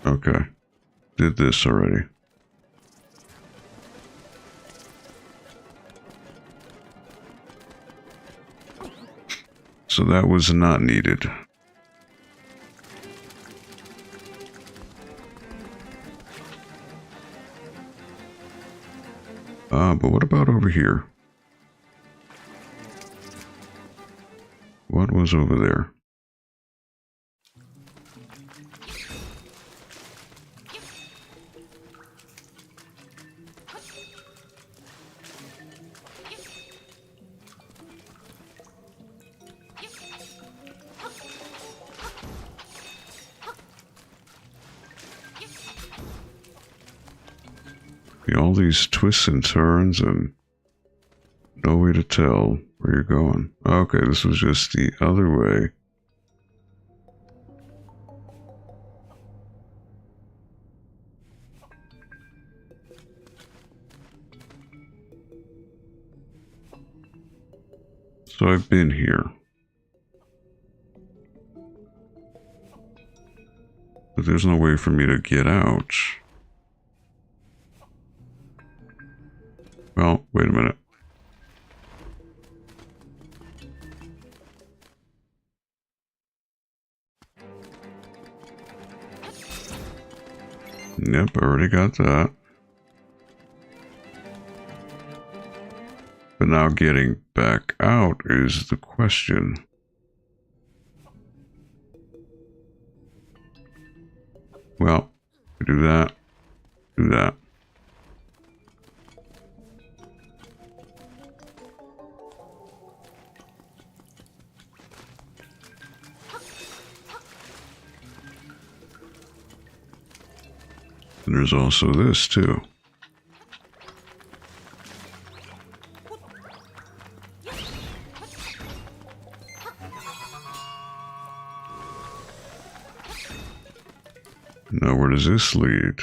Okay. Did this already. So that was not needed. But what about over here? What was over there? All these twists and turns and no way to tell where you're going. Okay, this was just the other way. So I've been here. But there's no way for me to get out. Well, wait a minute. Yep, I already got that. But now getting back out is the question. Well, do that, do that. And there's also this too. Now where does this lead?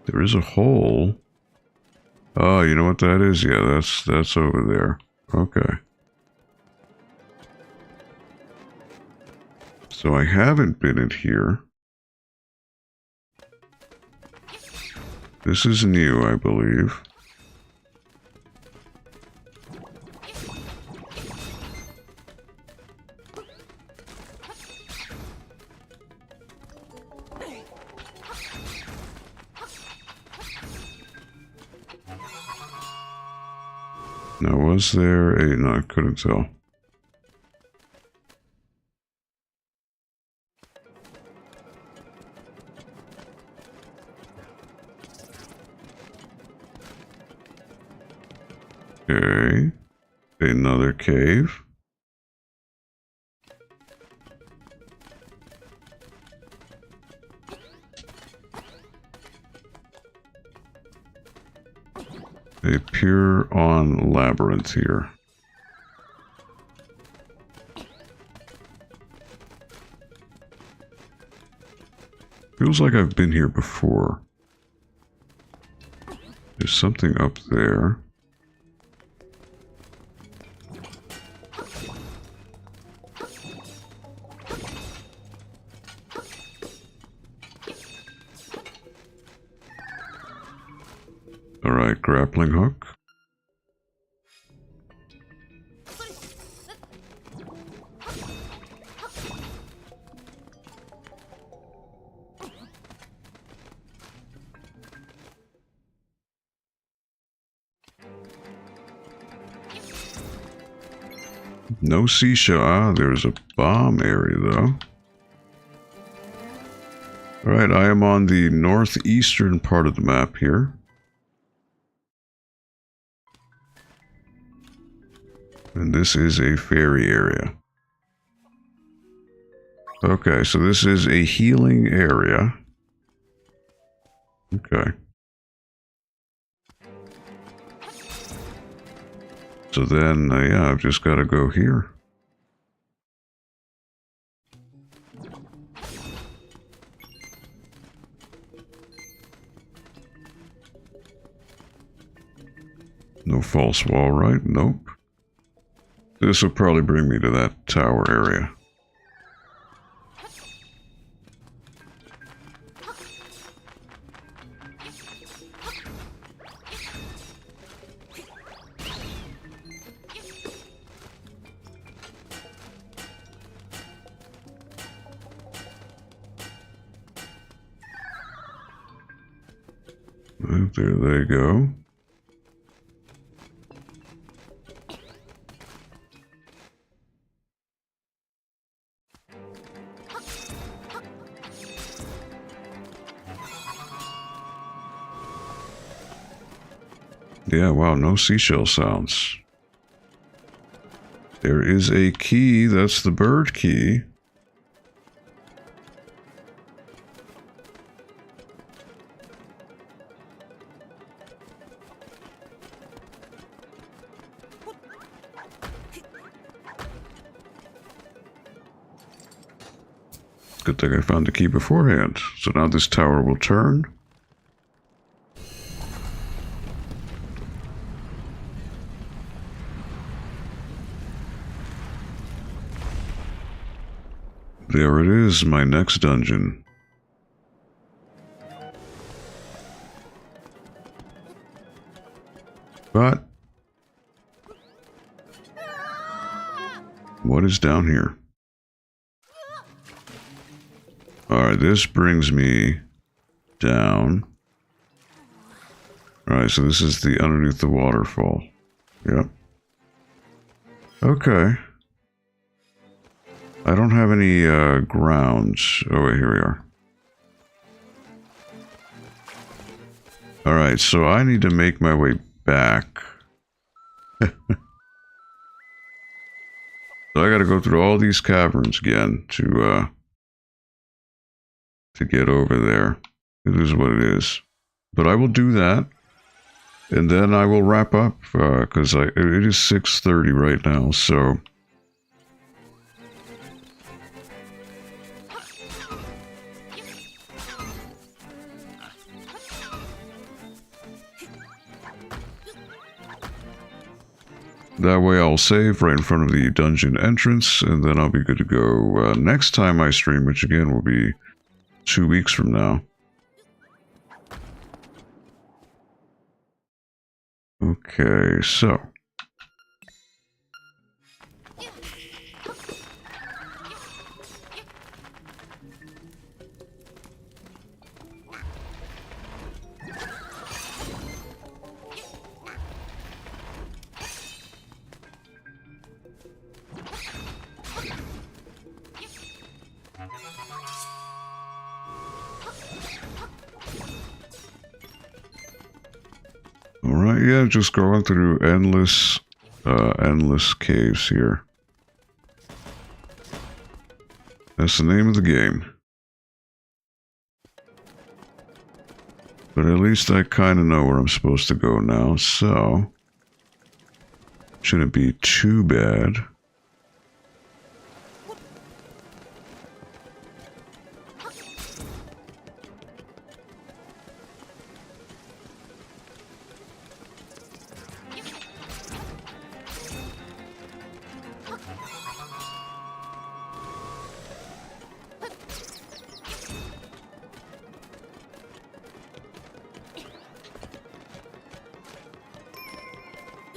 There is a hole. Oh, you know what that is? Yeah, that's over there. Okay. So I haven't been in here. This is new, I believe. Now, was there a... No, I couldn't tell. Okay. Another cave. A pure-on labyrinth here. Feels like I've been here before. There's something up there. Alright, grappling hook. No seashell. Ah, there's a bomb area though. Alright, I am on the northeastern part of the map here. And this is a fairy area. Okay, so this is a healing area. Okay. So then, yeah, I've just got to go here. No false wall, right? Nope. This will probably bring me to that tower area. Right, there they go. Yeah, wow, no seashell sounds. There is a key, that's the bird key. Good thing I found the key beforehand. So now this tower will turn. there it is, my next dungeon. But what is down here? Alright, this brings me down. Alright, so this is the underneath the waterfall. Yep. Okay. I don't have any grounds. Oh wait, here we are. Alright, so I need to make my way back. So I gotta go through all these caverns again to get over there. It is what it is. But I will do that. And then I will wrap up, because it is 6:30 right now, so... That way I'll save right in front of the dungeon entrance, and then I'll be good to go next time I stream, which again will be 2 weeks from now. Okay, so... Alright, yeah, just going through endless caves here. That's the name of the game. But at least I kind of know where I'm supposed to go now, so... Shouldn't be too bad.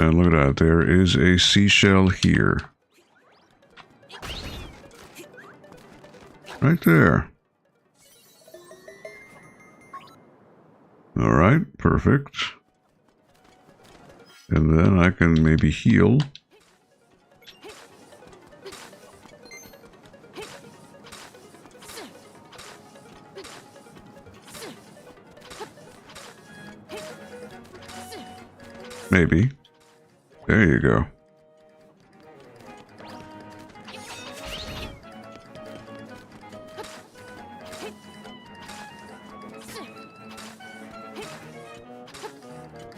And look at that, there is a seashell here. Right there. Alright, perfect. And then I can maybe heal. Maybe. There you go.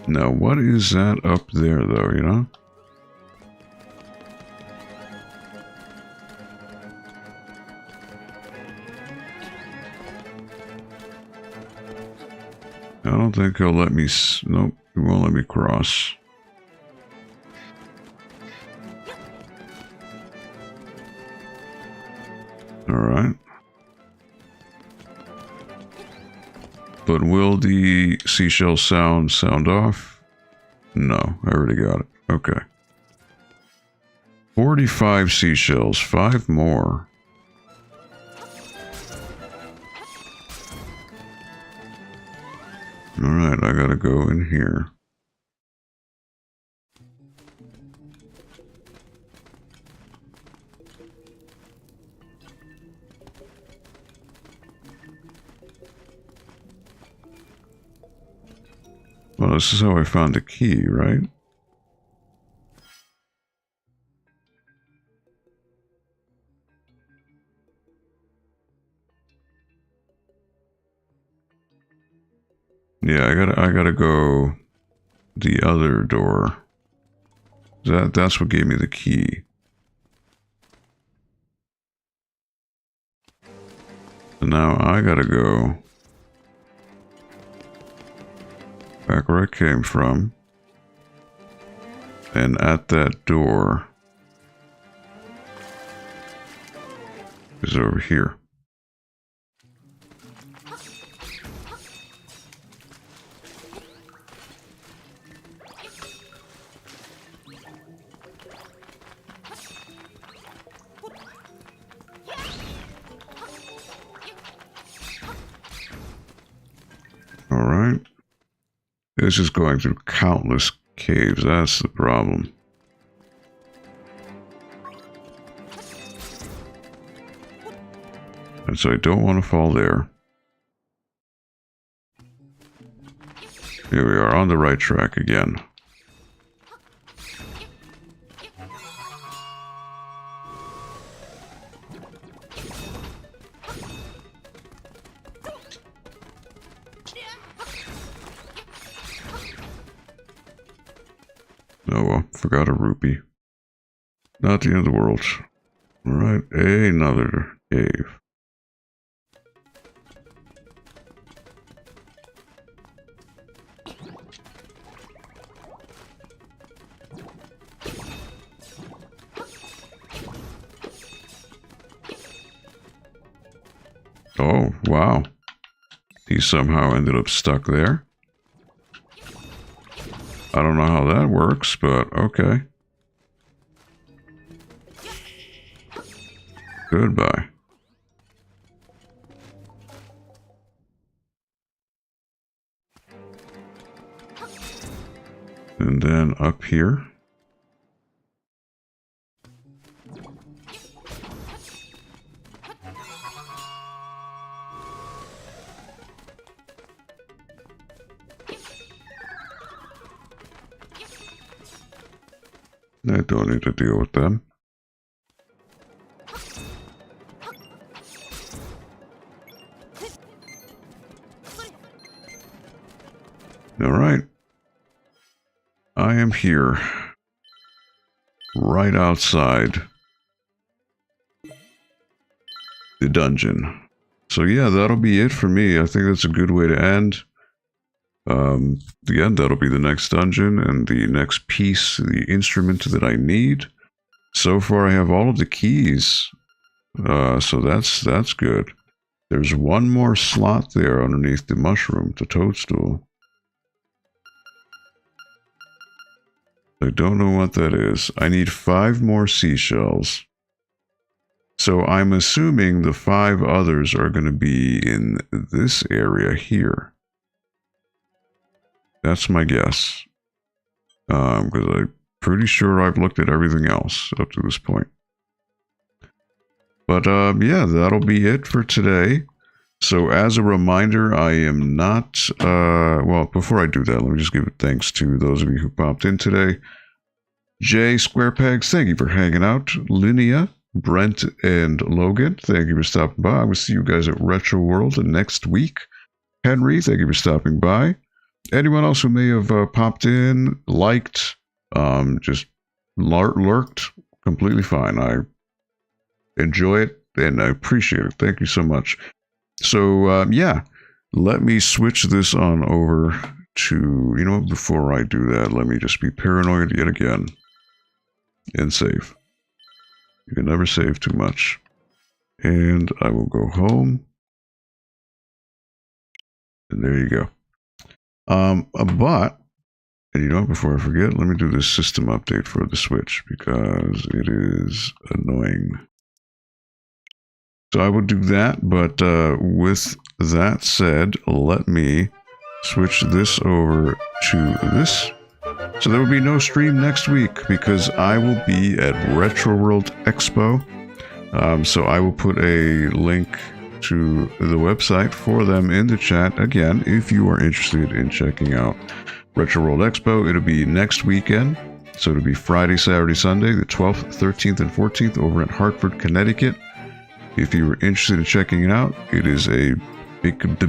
Now, what is that up there, though, you know? I don't think he'll let me... Nope, he won't let me cross. Alright. But will the seashell sound off? No, I already got it. Okay. 45 seashells, 5 more. Alright, I gotta go in here. Well, this is how I found the key, right? Yeah, I gotta go the other door. That's what gave me the key. So now I gotta go back where I came from, and at that door is over here. Alright. It's just going through countless caves. That's the problem. And so I don't want to fall there. Here we are on the right track again. Oh well, forgot a rupee. Not the end of the world. Alright, another cave. Oh, wow. He somehow ended up stuck there. I don't know how that works, but okay. Goodbye. And then up here. I don't need to deal with them. Alright. I am here. Right outside the dungeon. So yeah, that'll be it for me. I think that's a good way to end. Again, that'll be the next dungeon and the next piece, the instrument that I need. So far, I have all of the keys, so that's good. There's one more slot there underneath the mushroom, the toadstool. I don't know what that is. I need 5 more seashells. So I'm assuming the 5 others are going to be in this area here. That's my guess. Because I'm pretty sure I've looked at everything else up to this point. But yeah, that'll be it for today. So as a reminder, I am not... well, before I do that, let me just give thanks to those of you who popped in today. Jay Squarepegs, thank you for hanging out. Linnea, Brent, and Logan, thank you for stopping by. I will see you guys at Retro World next week. Henry, thank you for stopping by. Anyone else who may have popped in, liked, just lurked, completely fine. I enjoy it and I appreciate it. Thank you so much. So, yeah, let me switch this on over to, you know, before I do that, let me just be paranoid yet again and save. You can never save too much. And I will go home. And there you go. But, and you know, before I forget, let me do this system update for the Switch because it is annoying. So I will do that, but with that said, let me switch this over to this. So there will be no stream next week because I will be at Retro World Expo. So I will put a link to the website for them in the chat. Again, if you are interested in checking out Retro World Expo, it'll be next weekend. So it'll be Friday, Saturday, Sunday, the 12th, 13th, and 14th over in Hartford, Connecticut. If you are interested in checking it out, it is the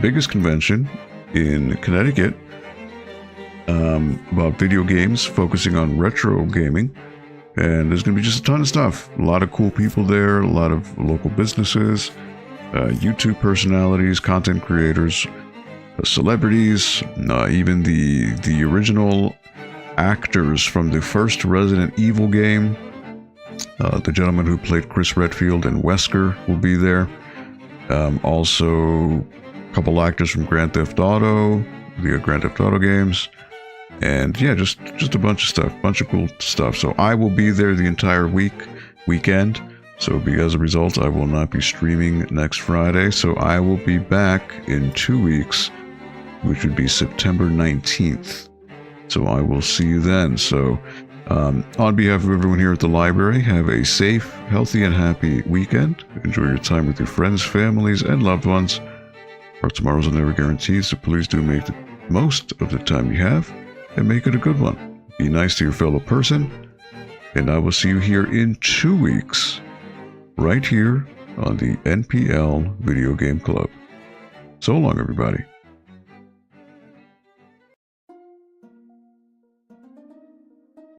biggest convention in Connecticut about video games, focusing on retro gaming. And there's going to be just a ton of stuff. A lot of cool people there, a lot of local businesses, YouTube personalities, content creators, celebrities, even the original actors from the first Resident Evil game. The gentleman who played Chris Redfield and Wesker will be there. Also, a couple actors from Grand Theft Auto, the Grand Theft Auto games. And yeah, just a bunch of stuff, bunch of cool stuff. So I will be there the entire weekend. So as a result, I will not be streaming next Friday. So I will be back in 2 weeks, which would be September 19th. So I will see you then. So on behalf of everyone here at the library, have a safe, healthy, and happy weekend. Enjoy your time with your friends, families, and loved ones. Our tomorrows are never guaranteed, so please do make the most of the time you have and make it a good one. Be nice to your fellow person, and I will see you here in 2 weeks, right here on the NPL Video Game Club. So long, everybody.